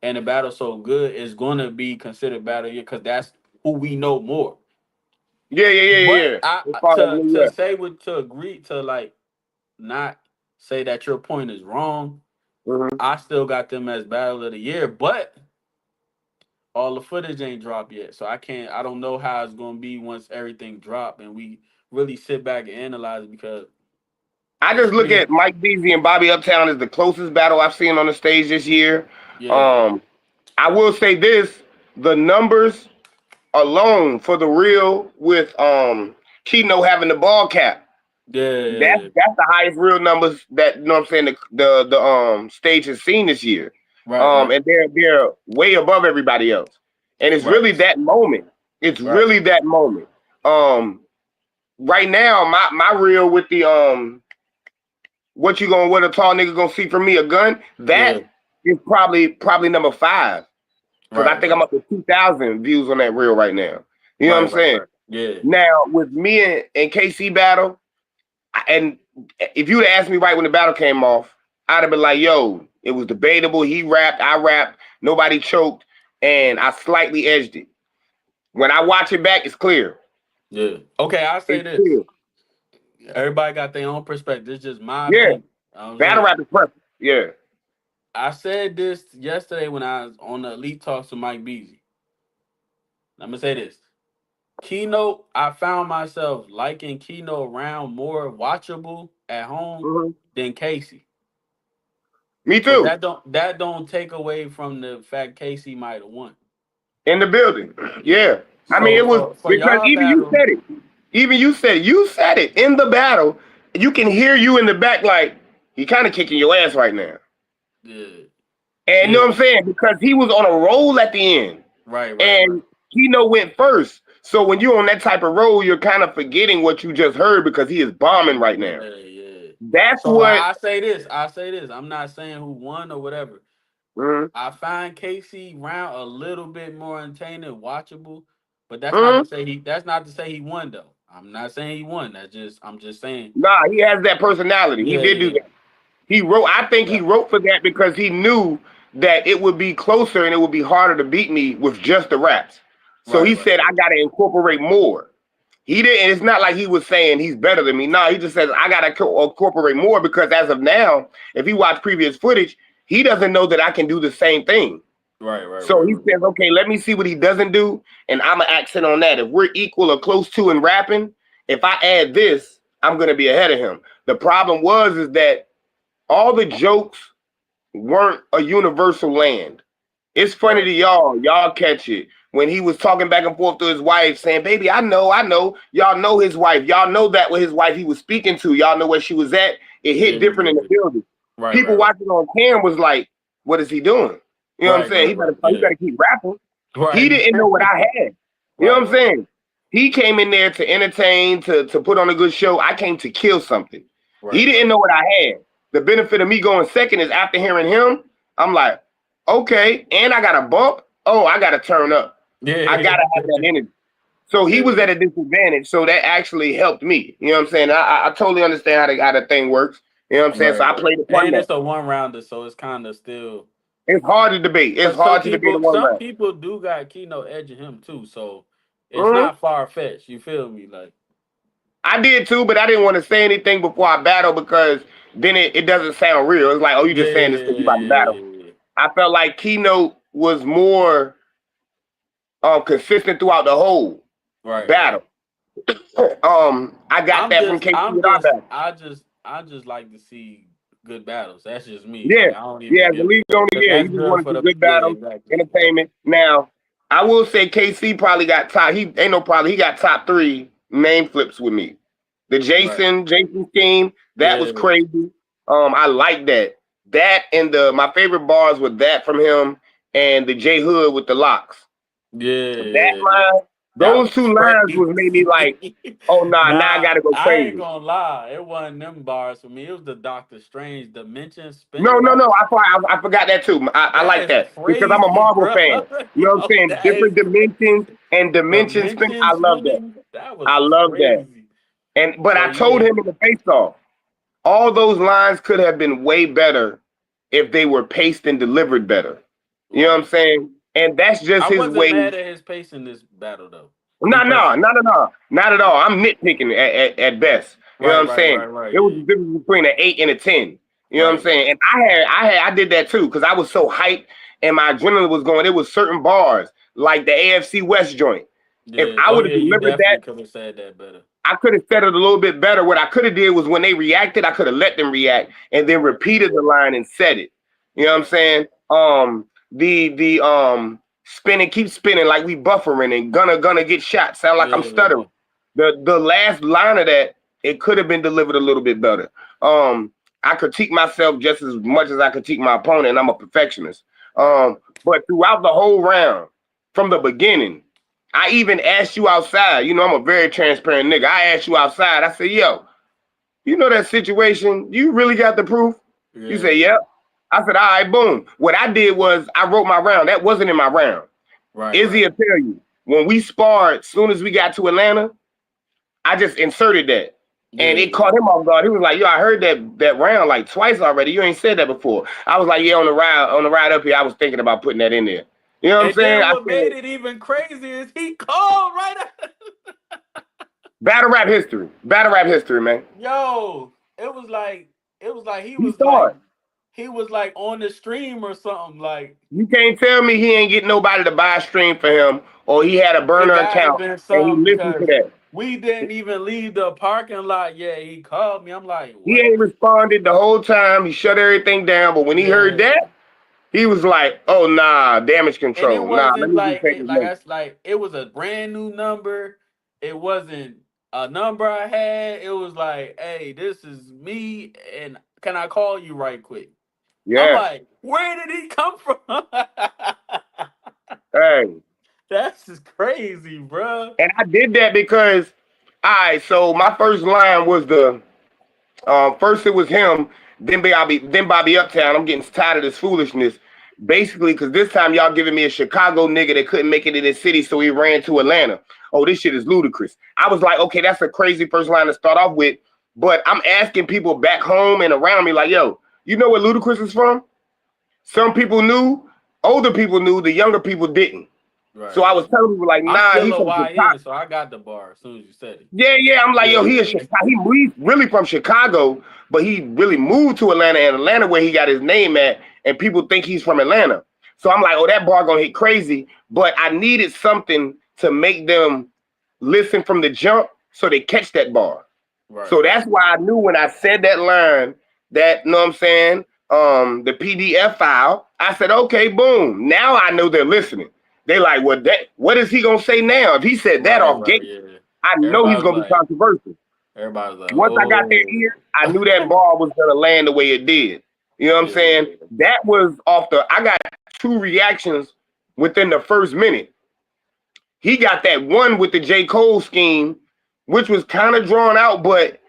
and the battle so good is gonna be considered battle year because that's who we know more. Yeah, yeah, yeah, yeah, But yeah. I As far as to yeah. say what to agree to like not say that your point is wrong. Uh-huh. I still got them as battle of the year, but all the footage ain't dropped yet. So I don't know how it's gonna be once everything drop and we really sit back and analyze it because I it's just look three. at Mike Beasley and Bobby Uptown as the closest battle I've seen on the stage this year. Yeah, Um, I will say this: the numbers alone for the real with Keno having the ball cap. yeah, That's the highest real numbers that you know what I'm saying the stage has seen this year. right, right, And they're way above everybody else. And it's right, really that moment. It's right. really that moment. Um right now, my reel with the what a tall nigga gonna see from me a gun, Yeah, that is probably number five. Cause I right, think I'm right, up to 2,000 views on that reel right now. You know what right, I'm right, saying? right. Yeah, Now with me and KC battle, and if you would asked me right when the battle came off, I'd have been like, yo, it was debatable. He rapped, I rapped, nobody choked, and I slightly edged it. When I watch it back, it's clear. yeah. Okay, I'll say It's this. clear. Everybody got their own perspective. It's just my Yeah. opinion. You know what I'm Battle saying? rap is perfect. Yeah. I said this yesterday when I was on the Elite Talks with Mike Beasley. I'm gonna say this. Keynote, I found myself liking Keynote round more watchable at home Mhm. than Casey. Me But too. that don't take away from the fact Casey might have won. In the building. Yeah. Yeah. I mean, So it was for because y'all even you battle, said it. Even you said it in the battle. You can hear you in the back like he kind of kicking your ass right now. yeah, And you know yeah, what I'm saying? Because he was on a roll at the end. right, right, right. And Keno went first. So when you're on that type of roll, you're kind of forgetting what you just heard because he is bombing right now. Yeah, yeah. That's So what. I say this. I'm not saying who won or whatever. Mm, I find Casey round a little bit more entertaining, watchable, but mm, that's not to say he won though. I'm not saying he won. I'm just saying. nah, he has that personality. He Yeah, did do yeah, that. He wrote. I think he right, wrote for that because he knew that it would be closer and it would be harder to beat me with just the raps. So right, he right, said, I right. got to incorporate more. He didn't. It's not like he was saying he's better than me. No, he just says I gotta incorporate more because as of now, if he watched previous footage, he doesn't know that I can do the same thing. Right, right, So right, he right. says, okay, let me see what he doesn't do, and I'm gonna accent on that. If we're equal or close to in rapping, if I add this, I'm gonna be ahead of him. The problem was is that all the jokes weren't a universal land. It's funny Right. to y'all. Y'all catch it. When he was talking back and forth to his wife, saying, baby, I know. Y'all know his wife. Y'all know that was his wife he was speaking to. Y'all know where she was at. It Yeah, hit different in the yeah. building. Right, right, People right. watching on cam was like, what is he doing? You know what I'm Right, saying? right, right. He Yeah. better keep rapping. He Right. didn't know what I had. You know Right, what I'm right. saying? He came in there to entertain, to put on a good show. I came to kill something. He Right, didn't right. know what I had. The benefit of me going second is after hearing him, I'm like, okay, and I got a bump. Oh, I got to turn up. I Yeah. got to have that energy. So he was Yeah. at a disadvantage. So that actually helped me. You know what I'm saying? I totally understand how the thing works. You know what I'm saying? Right, So I right. played upon And that. it's a one rounder, so it's kind of still It's hard to debate. It's because hard to debate a one some round. people do got keynote edging him too, so it's Mhm. not far fetched. You feel me? Like, I did too, but I didn't want to say anything before I battle because then it doesn't sound real. It's like, oh, you just saying this because you about to battle. yeah. I felt like Keynote was more consistent throughout the whole Right, right. battle. I got that from KC with our battle. I just like to see good battles. That's just me. Yeah, Like, I don't yeah. even As a give a league fuck owner, because yeah, you that's just good want to for see the good yeah, battles, exactly. entertainment. Now, I will say KC probably got top. He ain't no problem. He got top three name flips with me. The Right. Jason scheme that was Yeah. crazy. I like that. That and the my favorite bars were that from him and the J Hood with the locks. That Yeah. line, That those was two lines was made me like, crazy. oh nah, now I Nah, gotta go I ain't crazy. gonna lie. It wasn't them bars for me. It was the Doctor Strange Dimension No, Spin. no, no. That's I forgot that too. I that like is that because I'm a crazy, Marvel bro. fan. You know what I'm Yo, saying? that is Different dimensions and dimension spin. Dimension I love that. spinning. That was I love that. crazy. But I But told yeah, him in the face off, all those lines could have been way better if they were paced and delivered better. You know what I'm right. saying? And that's just I his wasn't way. mad at his pace in this battle though. Me No, no, personally. no, no, no, not at all. I'm nitpicking at best. You know what Right, I'm right, saying? right, right. It was Yeah. the difference between an 8 and a 10. You know what I'm Right. saying? And I did that too because I was so hyped and my adrenaline was going. It was certain bars like the AFC West joint. If Yeah. I Oh would have yeah, you delivered definitely that, could have said that better. I could have said it a little bit better. What I could have did was when they reacted, I could have let them react and then Right. repeated the line and said it. You know what I'm Right. saying? The spinning, keep spinning like we buffering and gonna get shot. Sound like I'm Yeah. stuttering. The last line of that, it could have been delivered a little bit better. I critique myself just as much as I critique my opponent. I'm a perfectionist. Right, right, right. But throughout the whole round, from the beginning, I even asked you outside. You know, I'm a very transparent nigga. I asked you outside. I said, yo, you know that situation? You really got the proof? You Yeah, said, yeah. yep. I said, all right, boom. What I did was I wrote my round. That wasn't in my round. Right, Izzy right. will tell you. When we sparred, soon as we got to Atlanta, I just inserted that. And it Yeah. caught him off guard. He was like, yo, I heard that round like twice already. You ain't said that before. I was like, yeah, on the ride up here, I was thinking about putting that in there. You know what I'm And saying? then I what made said, it even crazier is he called right after. battle rap history. Battle rap history, man. Yo, it was like He saw it. he was like on the stream or something. Like You can't tell me he ain't get nobody to buy a stream for him or he had a it burner gotta account been and he something listened to because that. we didn't even leave the parking lot yet. He called me. I'm like, He what? ain't responded the whole time. He shut everything down. But when he heard Yeah. that, he was like, oh, nah, damage And it control. Nah, let wasn't me just like take it his like number. I like it was a brand new number. It wasn't a number I had. It was like, hey, this is me, and can I call you right quick? I'm Yeah. like, where did he come from? Hey. That's just crazy, bro. And I did that because, all right, so my first line was first it was him, then Bobby Uptown. I'm getting tired of this foolishness. Basically, because this time y'all giving me a Chicago nigga that couldn't make it in this city, so he ran to Atlanta. Oh, this shit is ludicrous. I was like, okay, that's a crazy first line to start off with. But I'm asking people back home and around me, like, yo, you know where Ludacris is from? Some people knew, older people knew, the younger people didn't. So Right, I was right. telling people like, I'm nah, still he a from Chicago. YN, so I got the bar as soon as you said it. Yeah, yeah. I'm like, yo, he a Yeah, Chicago. He's really from Chicago, but he really moved to Atlanta, and Atlanta where he got his name at, and people think he's from Atlanta. So I'm like, oh, that bar gonna hit crazy. But I needed something to make them listen from the jump, so they catch that bar. right, So right. that's why I knew when I said that line, that, you know what I'm saying, the PDF file, I said, okay, boom. Now I know they're listening. They like, well, what is he gonna say now? If he said that Right, off right, gate, yeah. I know he's Everybody's gonna be like, controversial. Once I got their oh. ear, I knew that ball was gonna land the way it did. You know what I'm Yeah, saying? That was off the. I got two reactions within the first minute. He got that one with the J. Cole scheme, which was kind of drawn out, but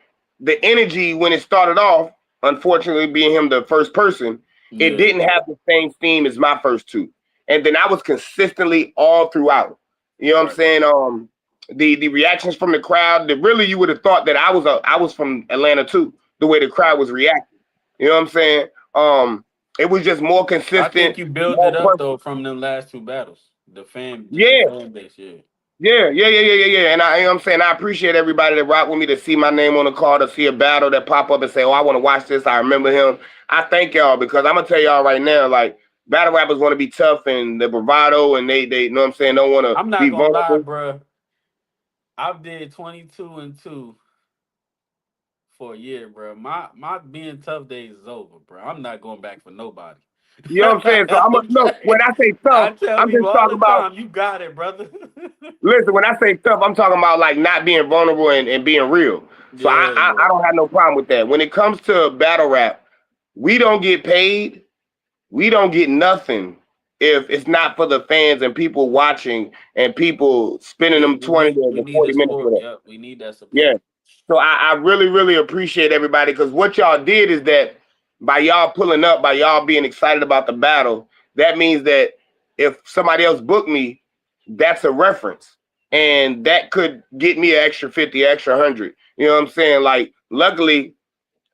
the energy when it started off, unfortunately being him the first person, it yeah, didn't have the same steam as my first two. And then I was consistently all throughout. You know what I'm right. saying? The reactions from the crowd, that really you would have thought that I was from Atlanta too, the way the crowd Right. was reacting. You know what I'm saying? It was just more I think consistent, you built more it up though personal. from them last two battles. The Yeah, fan base, yeah. yeah. And you know what I'm saying? I appreciate everybody that rock with me, to see my name on the card, to see a battle that pop up and say, oh, I want to watch this. I remember him. I thank y'all, because I'm going to tell y'all right now, like, battle rappers want to be tough and the bravado, and they you know what I'm saying, don't want to I'm not be gonna lie, vulnerable. bro. I did 22 and 2 for a year, bro. My being tough days is over, bro. I'm not going back for nobody. You know what I'm saying? So I'm going to look, when I say I tough, tell I'm people just all talking the about, time, you got it, brother. listen, when I say tough, I'm talking about like not being vulnerable and being real. So Yeah, I yeah. don't have no problem with that. When it comes to battle rap, we don't get paid, we don't get nothing if it's not for the fans and people watching and people spending Yeah, them 20 we to need the 40 minutes with support. us. Yep, we need that Yeah. support. So I really, really appreciate everybody, because what y'all did is that by y'all pulling up, by y'all being excited about the battle, that means that if somebody else booked me, that's a reference. And that could get me an extra 50, extra 100. You know what I'm saying? Like, luckily,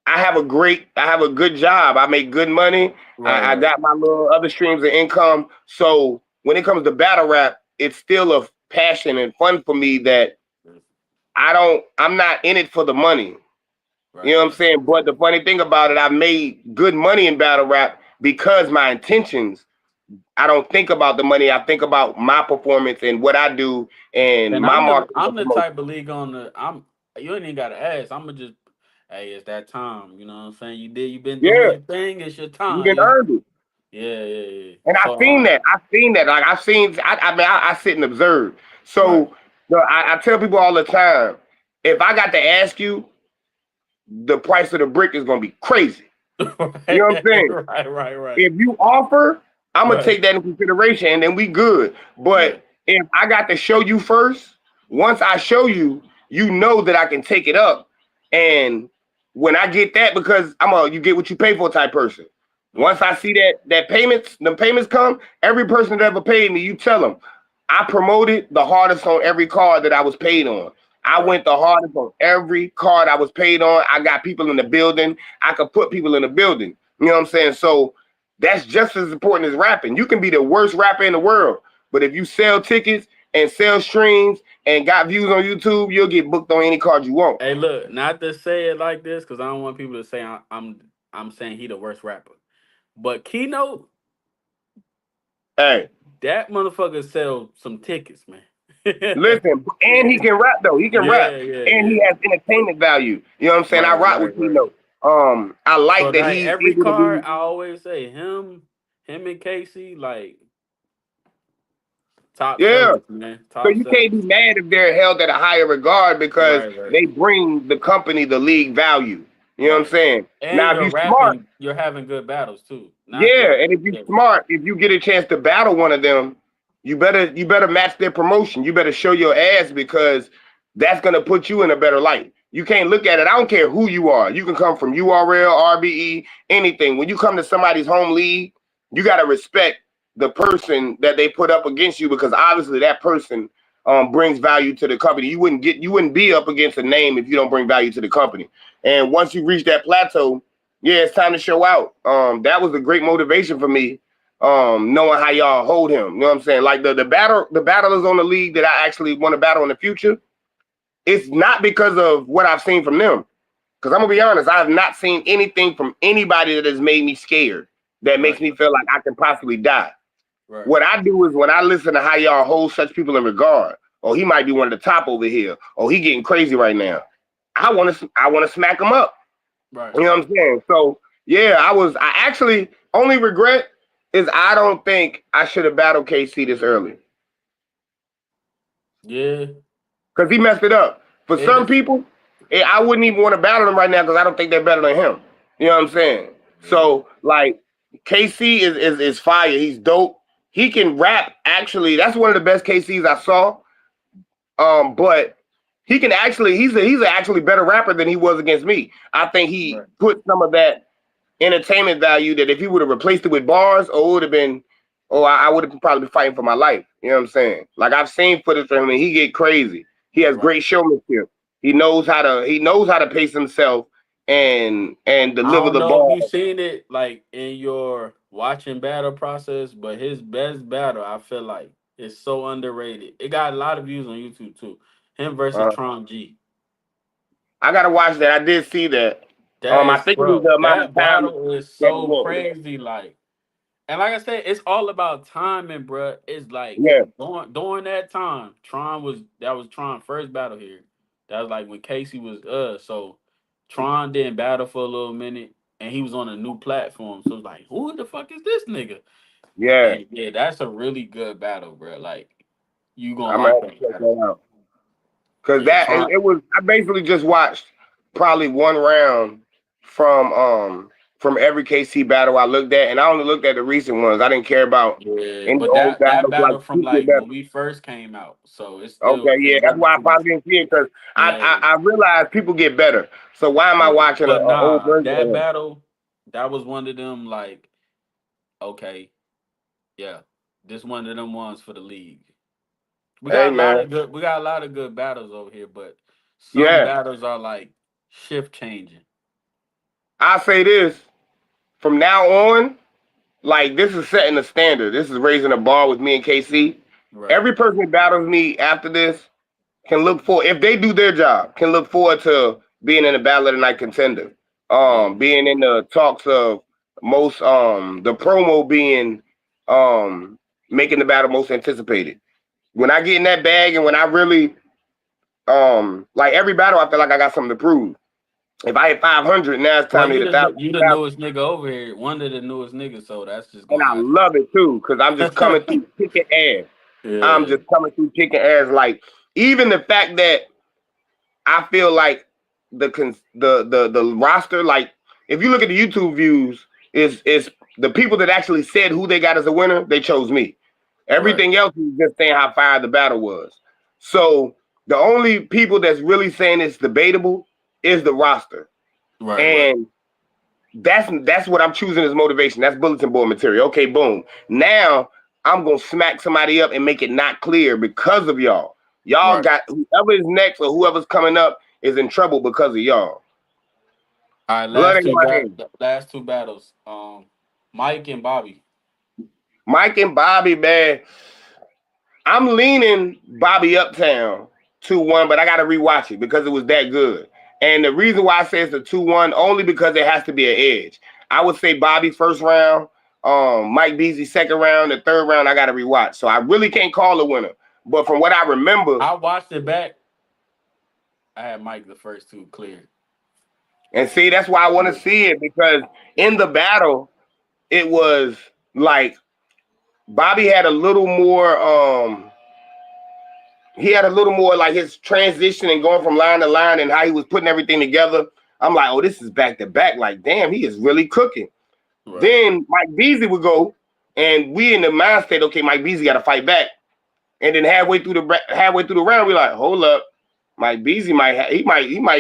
I have a good job. I make good money. Right, I right. got my little other streams of income. So when it comes to battle rap, it's still a passion and fun for me that I'm not in it for the money. You Right, know what I'm right. saying? But the funny thing about it, I made good money in battle rap because my intentions, I don't think about the money. I think about my performance and what I do and And my marketing I'm and the promotion. type of league on the I'm you ain't even gotta ask. I'ma just hey, it's that time. You know what I'm saying? You been doing Yeah, your thing, it's your you time. didn't You earn it. yeah, yeah, yeah. And So I've seen that. I've seen that. Like I've seen. I mean, I sit and observe. right. So I tell people all the time, if I got to ask you, the price of the brick is gonna be crazy. You know what I'm right, saying? right. If you offer, I'm gonna Right. take that into consideration, and then we good. Yeah. But if I got to show you first, once I show you, you know that I can take it up. And when I get that, because I'm a you get what you pay for type person. Once Right. I see the payments come, every person that ever paid me, you tell them, I promoted the hardest on every card that I was paid on. I Right. went the hardest on every card I was paid on. I got people in the building. I could put people in the building. You know what I'm saying? So that's just as important as rapping. You can be the worst rapper in the world, but if you sell tickets and sell streams and got views on YouTube, you'll get booked on any card you want. Hey, look, not to say it like this, because I don't want people to say I'm saying he the worst rapper. But Keynote, Hey, that motherfucker sell some tickets, man. yeah, listen, and he can rap though. He can yeah, rap, and he yeah. has entertainment value. You know what I'm saying? I Right, rock with right, right. Keynote. I So like that like he's every able to card, be. I always say him and Casey, like top Yeah. sellers, man. So Top you can't be sellers. mad if they're held at a higher regard, because Right, right, they bring the company the league value. You know what I'm right. saying? And Now, if you're you smart, rapping, you're having good battles too. Not yeah, just and if you yeah, smart, if you get a chance to battle one of them, you better match their promotion. You better show your ass, because that's gonna put you in a better light. You can't look at it. I don't care who you are. You can come from URL, RBE, anything. When you come to somebody's home league, you gotta respect the person that they put up against you, because obviously that person brings value to the company. You wouldn't be up against a name if you don't bring value to the company. And once you reach that plateau, yeah, it's time to show out. That was a great motivation for me knowing how y'all hold him. You know what I'm saying? Like the battlers on the league that I actually want to battle in the future, it's not because of what I've seen from them. Because I'm gonna be honest, I have not seen anything from anybody that has made me scared, that makes Right. me feel like I can possibly die. Right. What I do is when I listen to how y'all hold such people in regard, oh, he might be one of the top over here, oh, he getting crazy right now. I want to smack him up. Right. You know what I'm saying? So yeah, I actually only regret is I don't think I should have battled KC this early Yeah. because he messed it up. For some It. people, I wouldn't even want to battle him right now because I don't think they're better than him. You know what I'm saying? Yeah. So like KC is fire. He's dope. He can rap. Actually, that's one of the best KCs I saw. But he can actually he's an actually better rapper than he was against me. I think he Right. put some of that entertainment value that if he would have replaced it with bars, or it would have been, oh, I would have probably been fighting for my life. You know what I'm saying? Like I've seen footage from him and he get crazy. He has Right. great showmanship. He knows how to pace himself and I deliver don't the know if ball. you've seen it like in your watching battle process, but his best battle, I feel like, is so underrated. It got a lot of views on YouTube too. Him versus Uh, Tron G. I gotta watch that. I did see that. I That's think it was bro. the amount of That time battle is that it so went. crazy. Like, and like I said, it's all about timing, bro. It's like Yeah, during that time, that was Tron first battle here. That was like when Casey was so Tron didn't battle for a little minute and he was on a new platform. So it's like, who the fuck is this nigga? yeah. And yeah, that's a really good battle, bro. Like you gonna I'm gonna like have to that check battle. that out. Cause Yeah, that Tron. it was. I basically just watched probably one round from um from every KC battle I looked at, and I only looked at the recent ones. I didn't care about Yeah, any but old that battles like battle from Secret like when battle. we first came out, so Okay, yeah, it's that's why I relatively probably didn't see it because yeah. I realized people get better. So why am I Yeah. watching But a old nah, version of that him? battle, that was one of them like, okay, yeah, this one of them ones for the league. Hey man, We got a lot of good battles over here, but some yeah, battles are like shift changing. I say this from now on. Like this is setting the standard. This is raising the bar with me and KC. Right. Every person that battles me after this can look for if they do their job, can look forward to being in the battle of the night contender. Yeah. Being in the talks of most the promo being making the battle most anticipated. When I get in that bag and when I really like every battle I feel like I got something to prove. If I hit 500, now it's Well, time to hit a thousand. you the newest nigga over here, one of the newest niggas, so that's just And gonna I love it too, because I'm just coming happen. through kicking ass. I'm Yeah. just coming through kicking ass. Like even the fact that I feel like the roster, like if you look at the YouTube views, is the people that actually said who they got as a winner, they chose me. Right. Everything else is just saying how fire the battle was. So the only people that's really saying it's debatable is the roster. Right. Right. And that's what I'm choosing as motivation. That's bulletin board material. Okay, boom. Now I'm gonna smack somebody up and make it not clear because of y'all. Y'all Right. got whoever is next or whoever's coming up is in trouble because of y'all. All right, Blood ain't in my hand. last two battles. Mike and Bobby. Mike and Bobby, man. I'm leaning Bobby Uptown 2-1, but I gotta rewatch it because it was that good. And the reason why I say it's a 2-1 only because it has to be an edge. I would say Bobby first round, Mike Beasley second round, the third round I gotta rewatch. So I really can't call a winner. But from what I remember, I watched it back. I had Mike the first two clear. and see, that's why I want to see it because in the battle, it was like Bobby had a little more he had a little more like his transition and going from line to line and how he was putting everything together. I'm like, oh, this is back to back. Like, damn, he is really cooking. Right. Then Mike Beasley would go, and we in the mind state, okay, Mike Beasley got to fight back. And then halfway through the round, we like, hold up, Mike Beasley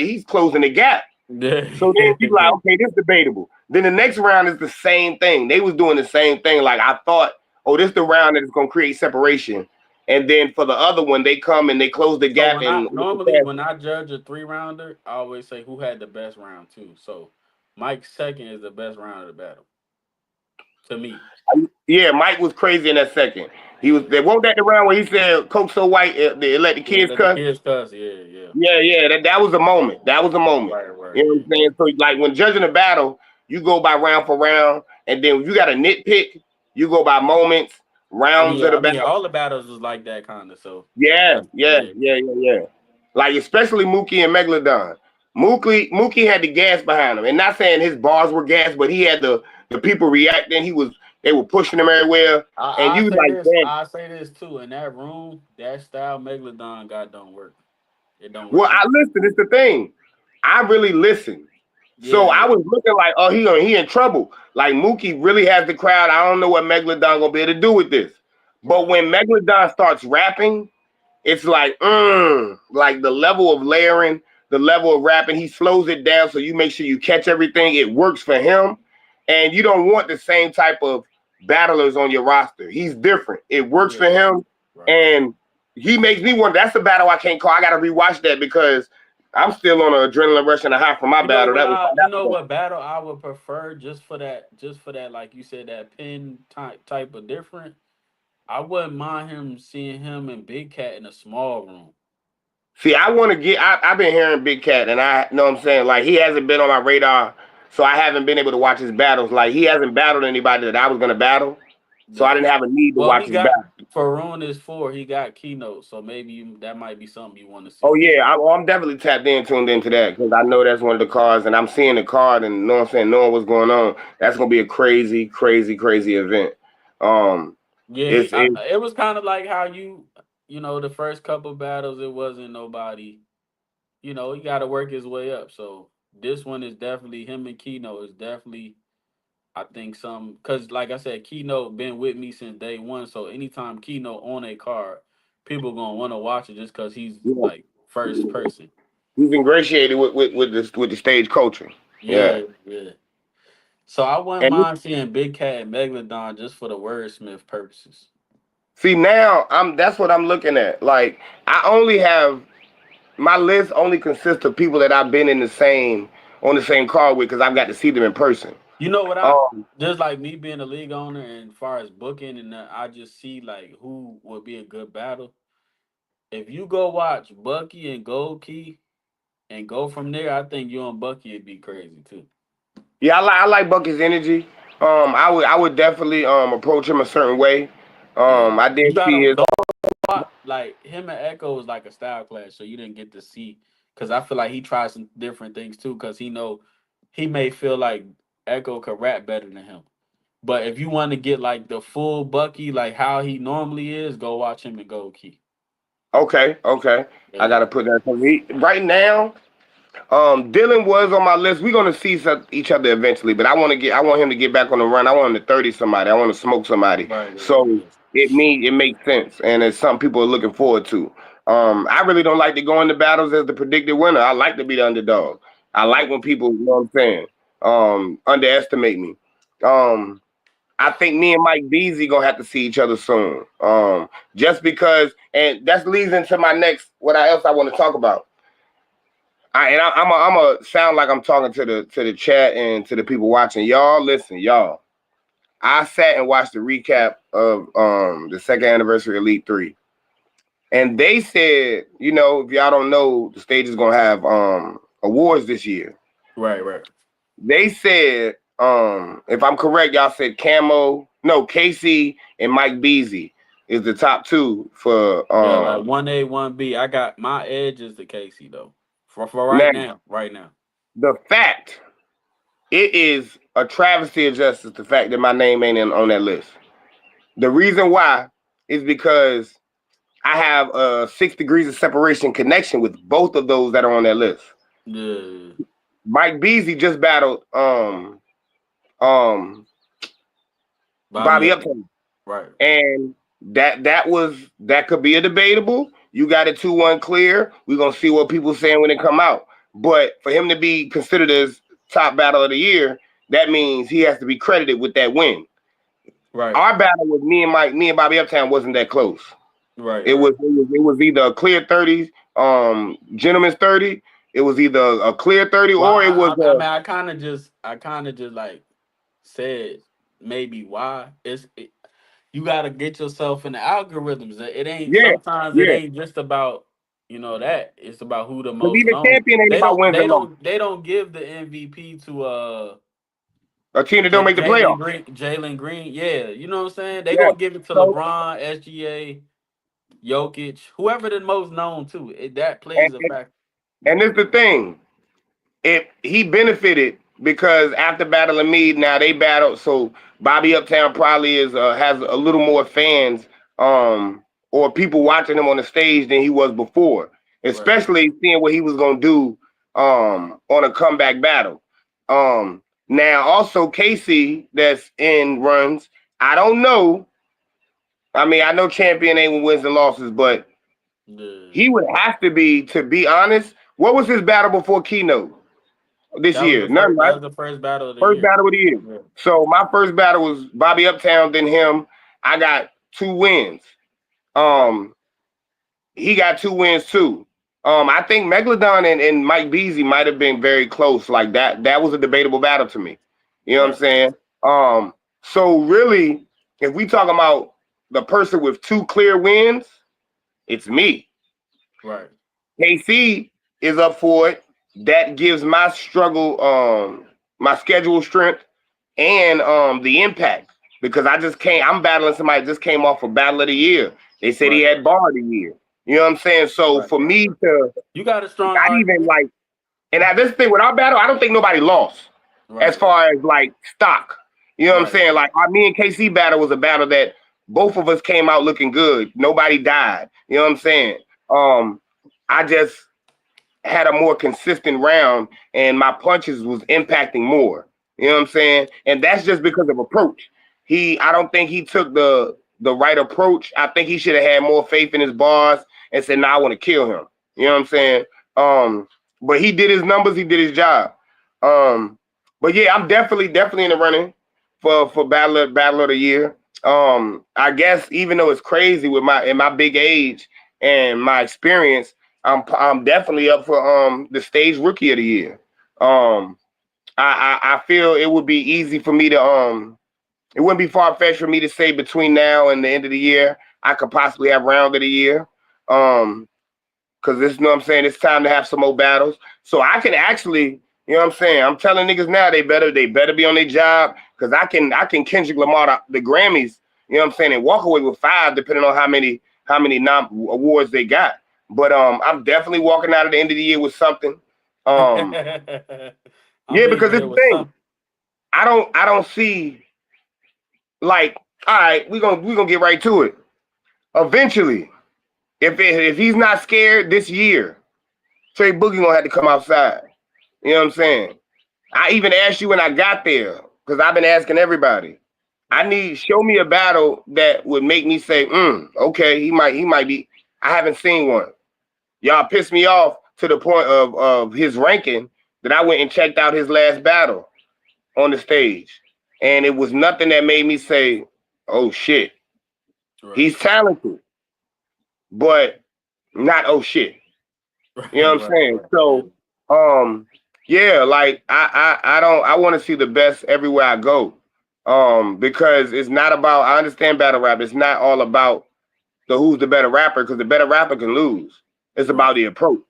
he's closing the gap. Yeah. So then you like, okay, this is debatable. Then the next round is the same thing. They was doing the same thing. Like I thought, oh, this is the round that is gonna create separation. And then for the other one, they come and they close the So gap and when I judge a 3 rounder, I always say who had the best round too. So Mike's second is the best round of the battle to me. Yeah, Mike was crazy in that second. He was. They won't that the round where he said Coke so white they let the Yeah, kids let the cuss. kids cuss. Yeah, yeah. Yeah, yeah, that was a moment. That was a moment. Right, right. You know what I'm Yeah. saying? So like when judging a battle, you go by round for round, and then if you got a nitpick, you go by moments, rounds of the I mean, battle. all the battles was like that kind of. So Yeah, that's yeah, yeah, yeah, yeah, yeah. Like especially Mookie and Megalodon. Mookie had the gas behind him, and not saying his bars were gas, but he had the people reacting. They were pushing him everywhere, and I you say like, this. man. I say this too. In that room, that style Megalodon got don't work. It don't Well, work I no more. listen. It's the thing. I really listen. So Yeah, I yeah, was looking like, oh, he in trouble. Like Mookie really has the crowd. I don't know what Megalodon gonna be able to do with this. But right. when Megalodon starts rapping, it's like the level of layering, the level of rapping, he slows it down so you make sure you catch everything. It works for him. And you don't want the same type of battlers on your roster. He's different. It works Yeah, for him. right. And he makes me wonder. That's a battle I can't call. I gotta rewatch that because I'm still on an adrenaline rush and a high from my battle. That was You know that. what battle I would prefer just for that, like you said, that pin type of different. I wouldn't mind him seeing him and Big Cat in a small room. See, I want to get. I've been hearing Big Cat, and I know what I'm saying. Like he hasn't been on my radar, so I haven't been able to watch his battles. Like he hasn't battled anybody that I was gonna battle, so I Yeah. didn't have a need to Well, watch he his got battle. for Ruin is four. He got keynote, so maybe that might be something you want to Oh see. yeah, I'm definitely tapped in, tuned into that because I know that's one of the cards, and I'm seeing the card, and you know what I'm saying, knowing what's going on. That's gonna be a crazy, crazy, crazy event. Um, Yeah, it's it. it was kind of like how you know, the first couple battles, it wasn't nobody. You know, he got to work his way up. So this one is definitely him and Keynote is definitely, I think, some because like I said, Keynote been with me since day one. So anytime Keynote on a card, people gonna want to watch it just because he's You know, like first person. he's ingratiated with the stage culture. Yeah, Yeah, yeah. So I wouldn't and mind seeing Big Cat and Megalodon just for the wordsmith purposes. see now that's what I'm looking at. Like I only have my list only consists of people that I've been in the same car with because I've got to see them in person. You know what I Um, just like me being a league owner and far as booking and I just see like who would be a good battle. If you go watch Bucky and Gold Key and go from there, I think you and Bucky would be crazy too. yeah, I like Bucky's energy. I would definitely approach him a certain way. Yeah, I you did see gotta his. don't watch like him and Echo was like a style clash, so you didn't get to see because I feel like he tried some different things too because he know he may feel like Echo could rap better than him. But if you want to get like the full Bucky, like how he normally is, go watch him and Gold Key. Okay, okay. I Yeah. gotta put that. Right now, Dylan was on my list. We're gonna see each other eventually, but I want him to get back on the run. I want him to 30 somebody. I want to smoke somebody. Right, right, So yeah. it makes sense, and it's something people are looking forward to. I really don't like to go into battles as the predicted winner. I like to be the underdog. I like Right. when people, you know what I'm saying, underestimate me. Um, I think me and Mike Beasley gonna have to see each other soon. Just because, and that leads into my next else I want to talk about. I'm a sound like I'm talking to the chat and to the people watching. Y'all listen, y'all. I sat and watched the recap of the second anniversary Elite 3. And they said, if y'all don't know, the stage is gonna have awards this year. Right, right. They said, if I'm correct, y'all said Casey and Mike Beasley is the top two for Yeah, like 1A, 1B. I got my edge is the Casey though. For right now. now. Right now. The fact it is a travesty of justice the fact that my name ain't on that list. The reason why is because I have a 6 degrees of separation connection with both of those that are on that list. Yeah. Mike Beasley just battled um Bobby Bobby up. Upton, Right. and that could be a debatable. You got it 2-1 clear. We're gonna see what people saying when it come out. But for him to be considered as top battle of the year, that means he has to be credited with that win. Right. Our battle with me and Bobby Uptown wasn't that close. Right, It right. was it was either a clear 30s, gentleman's 30. It was either a clear 30 Well, or it was I a mean, I kind of just like said. maybe why. You got to get yourself in the algorithms. It ain't Yeah, sometimes it yeah. ain't just about that. It's about who the To most be the known. champion ain't They about don't wins they and losses. don't they don't give the MVP to A team that don't make the Jalen playoffs. Green. Jalen Green, yeah, you know what I'm saying. They Yeah. gonna give it to So LeBron, SGA, Jokic, whoever the most known to. That and, plays a and, factor. and this the thing. If he benefited because after Battle of Mead, now they battled. So Bobby Uptown probably has a little more fans or people watching him on the stage than he was before, Right. especially seeing what he was gonna do on a comeback battle. Now also Casey that's in runs. I don't know. I mean, I know champion ain't with wins and losses, but Yeah. he would have to be honest. What was his battle before Keynote this That was year? the None, first. That right? was the first battle of the First year. battle of the year. Yeah. So my first battle was Bobby Uptown, then him. I got 2 wins. Right. Um, he got 2 wins too. I think Megalodon and Mike Beasley might have been very close. Like that. That was a debatable battle to me. You know what I'm Right. saying? So really, if we talking about the person with 2 clear wins, it's me. Right. KC is up for it. That gives my struggle, my schedule strength and the impact because I just came. I'm battling somebody that just came off a battle of the year. They said he Right. had bar of the year. You know what I'm saying? So Right. for Right. me Right. to You got a strong not even argument. like, and at this thing with our battle, I don't think nobody lost as Right. Right. far as like stock. You know what I'm Right. saying? Like me and KC battle was a battle that both of us came out looking good. Nobody died. You know what I'm saying? Um, I just had a more consistent round and my punches was impacting more. You know what I'm saying? And that's just because of approach. I don't think he took the right approach. I think he should have had more faith in his bars and said, "Nah, I want to kill him." You know what I'm saying? But he did his numbers. He did his job. Um, but yeah, I'm definitely in the running for battle of the year. I guess even though it's crazy with my big age and my experience, I'm definitely up for the stage rookie of the year. Um, I feel it would be easy for me to it wouldn't be far fetched for me to say between now and the end of the year I could possibly have round of the year. Um, because this, you know what I'm saying, it's time to have some more battles. So I can actually, you know what I'm saying, I'm telling niggas now they better be on their job because I can Kendrick Lamar the Grammys, you know what I'm saying, and walk away with 5 depending on how many awards they got. But I'm definitely walking out at the end of the year with something. Um, I'm yeah, because leaving it's here the with thing. something. I don't see like, all right, we're gonna get right to it. Eventually, if he's not scared this year, Trey Boogie gonna have to come outside. You know what I'm saying? I even asked you when I got there because I've been asking everybody. I Right. need show me a battle that would make me say, okay, he might be. I haven't seen one. Y'all pissed me off to the point of his ranking that I went and checked out his last battle on the stage, and it was nothing that made me say, oh shit, Right. he's talented, but not oh shit. You know Right. what I'm Right. saying? Right. Yeah. So, yeah, like I want to see the best everywhere I go. Because it's not about. I understand battle rap. It's not all about the who's the better rapper because the better rapper can lose. It's about Right. the approach.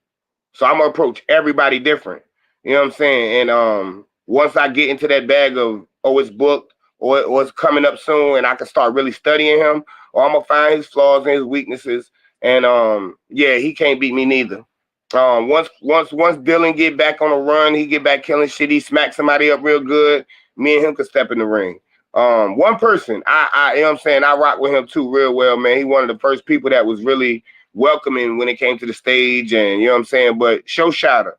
So I'm gonna approach everybody different. You know what I'm saying? And once I get into that bag of it's booked or it's coming up soon, and I can start really studying him, or I'm gonna find his flaws and his weaknesses. And yeah, he can't beat me neither. Once Dylan get back on a run, he get back killing shit. He smack somebody up real good. Me and him could step in the ring. One person, you know what I'm saying, I rock with him too real well, man. He one of the first people that was really welcoming when it came to the stage, and you know what I'm saying. But Show Shotter,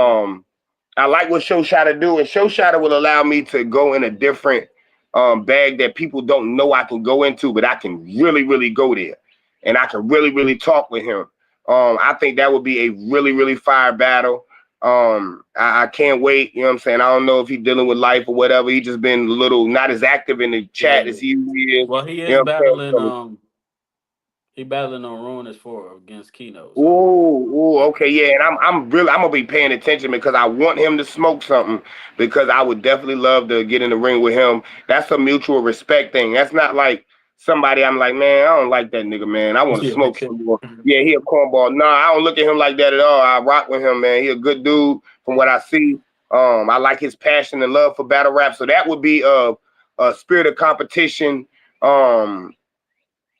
Right. I like what Show Shotter do, and Show Shotter will allow me to go in a different bag that people don't know I can go into, but I can really go there, and I can really talk with him. I think that would be a really fire battle. I can't wait. You know what I'm saying? I don't know if he's dealing with life or whatever. He just been a little not as active in the chat Yeah. as he is. You Well, he know is what I'm saying? battling. So He battling on Ruin is 4 against Keno. So Okay, yeah, and I'm gonna be paying attention because I want him to smoke something because I would definitely love to get in the ring with him. That's a mutual respect thing. That's not like somebody I'm like, man, I don't like that nigga, man. I want to yeah, smoke him more. Yeah, he a cornball. Nah, I don't look at him like that at all. I rock with him, man. He a good dude from what I see. I like his passion and love for battle rap. So that would be a spirit of competition.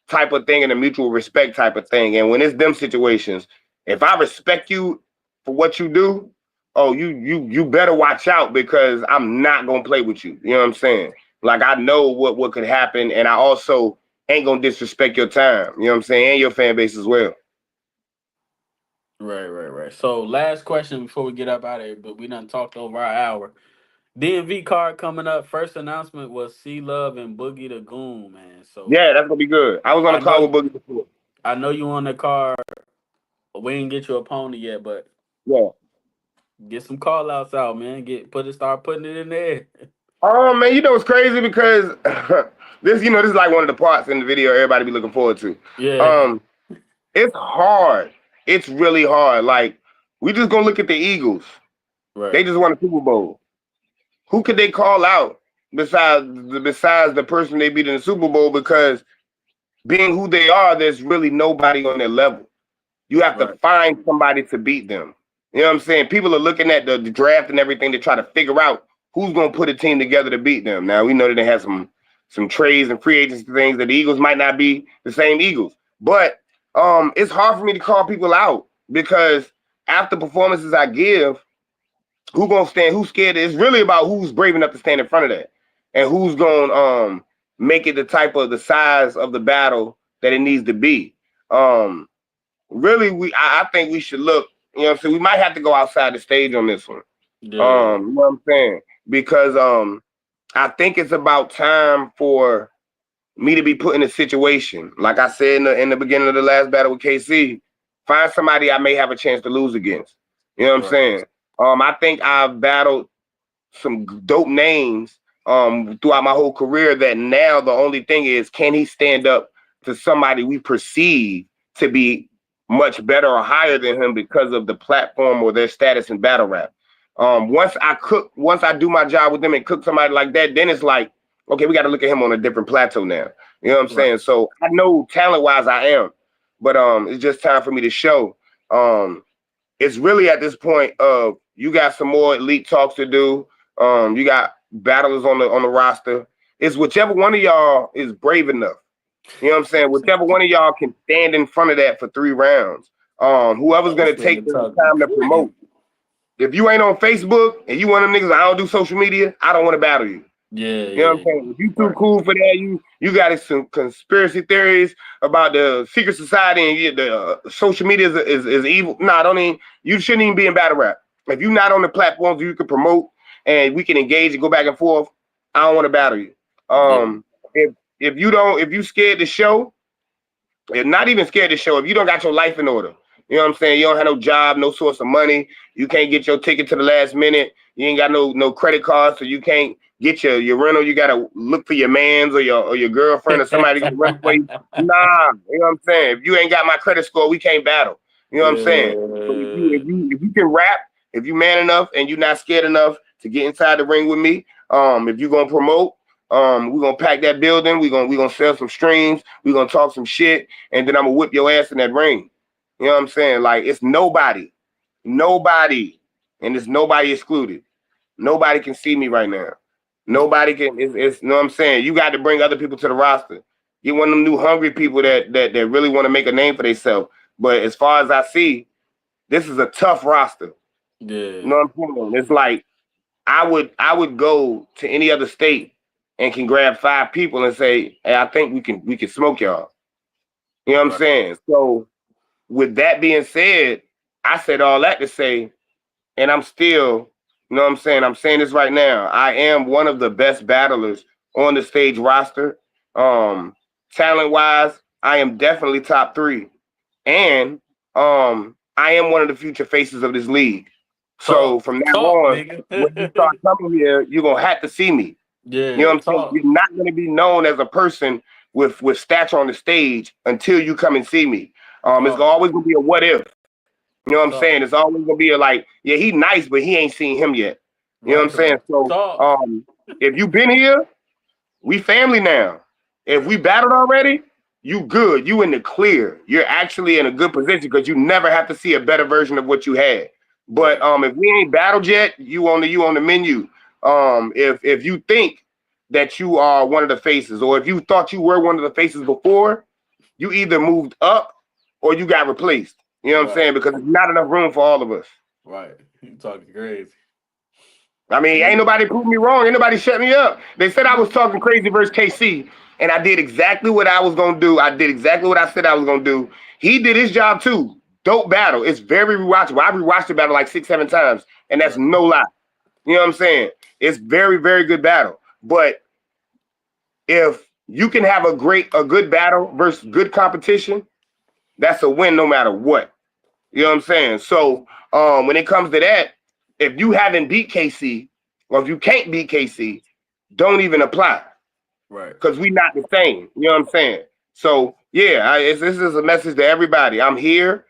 Type of thing and a mutual respect type of thing. And when it's them situations, if I respect you for what you do, oh, you better watch out because I'm not gonna play with you. You know what I'm saying? Like I know what could happen, and I also ain't gonna disrespect your time. You know what I'm saying? And your fan base as well. right. So last question before we get up out of here, but we done talked over our hour. DMV card coming up. First announcement was C Love and Boogie the Goon, man. So Yeah, that's gonna be good. I was on I a call know with Boogie before. I know you on the card. We didn't get you a pony yet, but Yeah. get some call outs out, man. Start putting it in there. Oh man, you know it's crazy because this is like one of the parts in the video everybody be looking forward to. Yeah. Um, It's hard. It's really hard. Like we just gonna look at the Eagles. They Right. just won a Super Bowl. Who could they call out besides the person they beat in the Super Bowl? Because being who they are, there's really nobody on their level. You have to Right. find somebody to beat them. You know what I'm saying? People are looking at the draft and everything to try to figure out who's gonna put a team together to beat them. Now we know that they have some trades and free agency things that the Eagles might not be the same Eagles. But it's hard for me to call people out because after performances I give, who gonna stand? Who's scared? It's really about who's brave enough to stand in front of that, and who's gonna make it the size of the battle that it needs to be. Um, Really, I think we should look. You know, what I'm saying we might have to go outside the stage on this one. Yeah. You know what I'm saying? Because I think it's about time for me to be put in a situation, like I said in the beginning of the last battle with KC, find somebody I may have a chance to lose against. You know what I'm Right. saying? I think I've battled some dope names throughout my whole career that now the only thing is can he stand up to somebody we perceive to be much better or higher than him because of the platform or their status in battle rap. Once I do my job with them and cook somebody like that, then it's like, okay, we got to look at him on a different plateau now. You know what I'm Right. saying? So I know talent wise I am, but it's just time for me to show. It's really at this point of you got some more elite talks to do. You got battlers on the roster. It's whichever one of y'all is brave enough. You know what I'm saying? Whichever one of y'all can stand in front of that for 3 rounds. Whoever's Oh, this gonna take nigga the talking time to crazy. promote. If you ain't on Facebook and you one of them niggas, I don't do social media, I don't want to battle you. Yeah, You know what I'm yeah. saying? If you too Right. cool for that, you got some conspiracy theories about the secret society and the social media is evil. Nah, don't even. You shouldn't even be in battle rap. If you're not on the platforms you can promote and we can engage and go back and forth, I don't want to battle you. Yeah. If you scared to show, you're not even scared to show, if you don't got your life in order, you know what I'm saying? You don't have no job, no source of money. You can't get your ticket to the last minute. You ain't got no credit card, so you can't get your rental. You gotta look for your man's or your girlfriend or somebody to run for you. Nah, you know what I'm saying? If you ain't got my credit score, we can't battle. You know what I'm saying? But Yeah. if you can rap, if you man enough and you're not scared enough to get inside the ring with me, if you gonna promote, we're gonna pack that building. We're gonna sell some streams. We're gonna talk some shit, and then I'm gonna whip your ass in that ring. You know what I'm saying? Like it's nobody, and it's nobody excluded. Nobody can see me right now. Nobody can. It's you know what I'm saying. You got to bring other people to the roster. Get one of them new hungry people that really want to make a name for themselves. But as far as I see, this is a tough roster. You Yeah. know what I'm saying? It's like I would go to any other state and can grab 5 people and say, hey, I think we can smoke y'all. You know what I'm Right. saying? So with that being said, I said all that to say, and I'm still, you know what I'm saying? I'm saying this right now. I am one of the best battlers on the stage roster. Um, Talent wise, I am definitely top 3. And I am one of the future faces of this league. So Talk. from now Talk, on, nigga. when you start coming here, you're gonna have to see me. You know yeah, what I'm saying? talk. You're not gonna be known as a person with stature on the stage until you come and see me. It's Talk, always gonna be a what if. You know what I'm saying? talk, It's always gonna be a like, yeah, he nice, but he ain't seen him yet. You know what I'm right, saying? right. So Talk, if you been here, we family now. If we right, battled already, you good. You in the clear. You're actually in a good position because you never have to see a better version of what you had. But right, if we ain't battled yet, you on the menu. If you think that you are one of the faces, or if you thought you were one of the faces before, you either moved up or you got replaced. You know what I'm right, saying? Because there's not enough room for all of us. right. You talking crazy. I mean, ain't Yeah, nobody proved me wrong. Ain't nobody shut me up. They said I was talking crazy versus KC, and I did exactly what I was gonna do. I did exactly what I said I was gonna do. He did his job too. Dope battle. It's very rewatchable. I rewatched the battle like 6, 7 times, and that's right, no lie. You know what I'm saying? It's very, very good battle. But if you can have a good battle versus good competition, that's a win no matter what. You know what I'm saying? So when it comes to that, if you haven't beat KC, or if you can't beat KC, don't even apply right, because we not the same. You know what I'm saying? So yeah, this is a message to everybody. I'm here.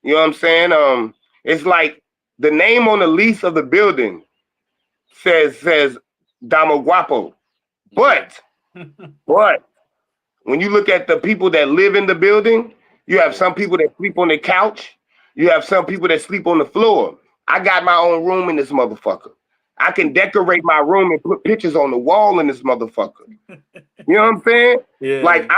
You know what I'm saying? It's like the name on the lease of the building says Damo Guapo, yeah, but but when you look at the people that live in the building, you have yeah, some people that sleep on the couch. You have some people that sleep on the floor. I got my own room in this motherfucker. I can decorate my room and put pictures on the wall in this motherfucker. You know what I'm saying? Like yeah,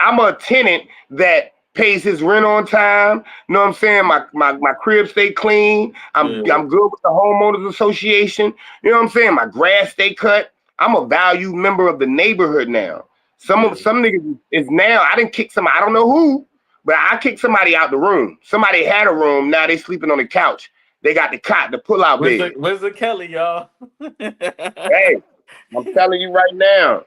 I'm a tenant that pays his rent on time. You know what I'm saying? My crib stay clean. yeah, I'm good with the homeowners association. You know what I'm saying? My grass stay cut. I'm a valued member of the neighborhood now. yeah, Some niggas is now. I didn't kick somebody. I don't know who, but I kicked somebody out the room. Somebody had a room. Now they sleeping on the couch. They got the cot, the pull out bed. Where's the Kelly, y'all? Hey, I'm telling you right now.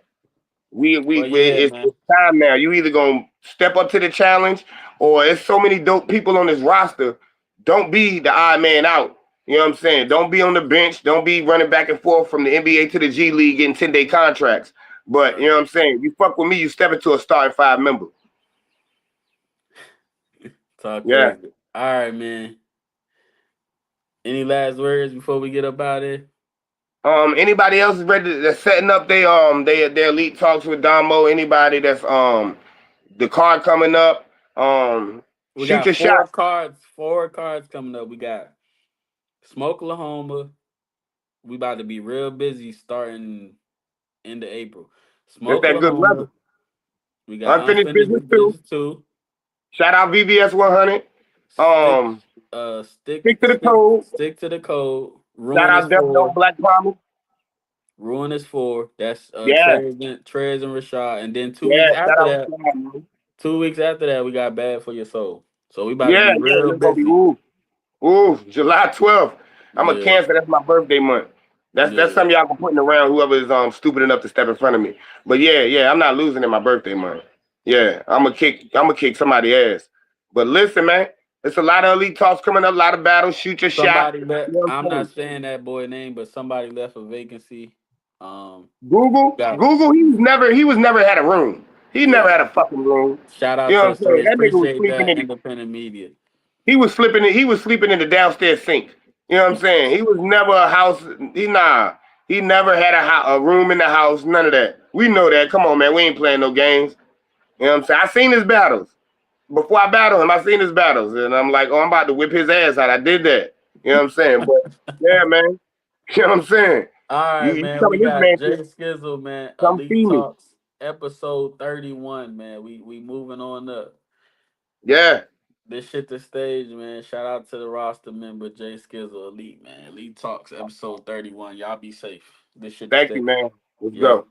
But yeah, It's man. time now. You either gonna step up to the challenge, or there's so many dope people on this roster. Don't be the odd man out. You know what I'm saying? Don't be on the bench. Don't be running back and forth from the NBA to the G League getting 10-day contracts. But you Right. know what I'm saying? You fuck with me, you step into a starting five member. Talk Yeah. crazy. All right, man. Any last words before we get up out of here? Anybody else is ready that's setting up their elite talks with Damo? Anybody that's the card coming up? We Shoot got your shot. four cards coming up. We got Smoke Oklahoma. We about to be real busy starting into April. It's Smoke that good weather. Oklahoma. We got Unfinished business Unfinished too. Business 2. Shout out VVS 100. Stick Um, Stick to the code. stick to the code. Shout Ruin is out Death Note 4. Black Promise. Ruin is 4. That's Yeah, Trez and Rashad. And then yeah. Shout out Rashad, man. 2 weeks after that, we got Bad for Your Soul. So we about to Yeah, be yeah. real It's gonna be busy. July 12th. I'm a Yeah, Cancer. That's my birthday month. That's yeah. something y'all can put in around whoever is stupid enough to step in front of me. But yeah, yeah. I'm not losing in my birthday month. Yeah, I'm gonna kick somebody ass. But listen, man, it's a lot of elite talks coming up. A lot of battles. Shoot your shot. Somebody left. You know what I'm I'm saying? not saying that boy name, but somebody left a vacancy. Got He was never had a room. He never yeah. had a fucking room. Shout You out know what to I'm saying? Trez. That nigga was Appreciate sleeping that in independent media. he was sleeping in the downstairs sink. You know what I'm saying? He was never a house he never had a room in the house, none of that. We know that. Come on, man. We ain't playing no games. You know what I'm saying? I seen his battles. Before I battled him, I seen his battles. And I'm like, oh, I'm about to whip his ass out. I did that. You know what I'm saying? But yeah, man. You know what I'm saying? All right, You man. We coming this got man to Jaskizzal, man. come Elite see me. Talks, episode 31, man. We moving on up. Yeah. This shit the stage, man. Shout out to the roster member, Jaskizzal Elite, man. Elite Talks, episode 31. Y'all be safe. This shit the Thank you, stage. man. Let's Yo. go.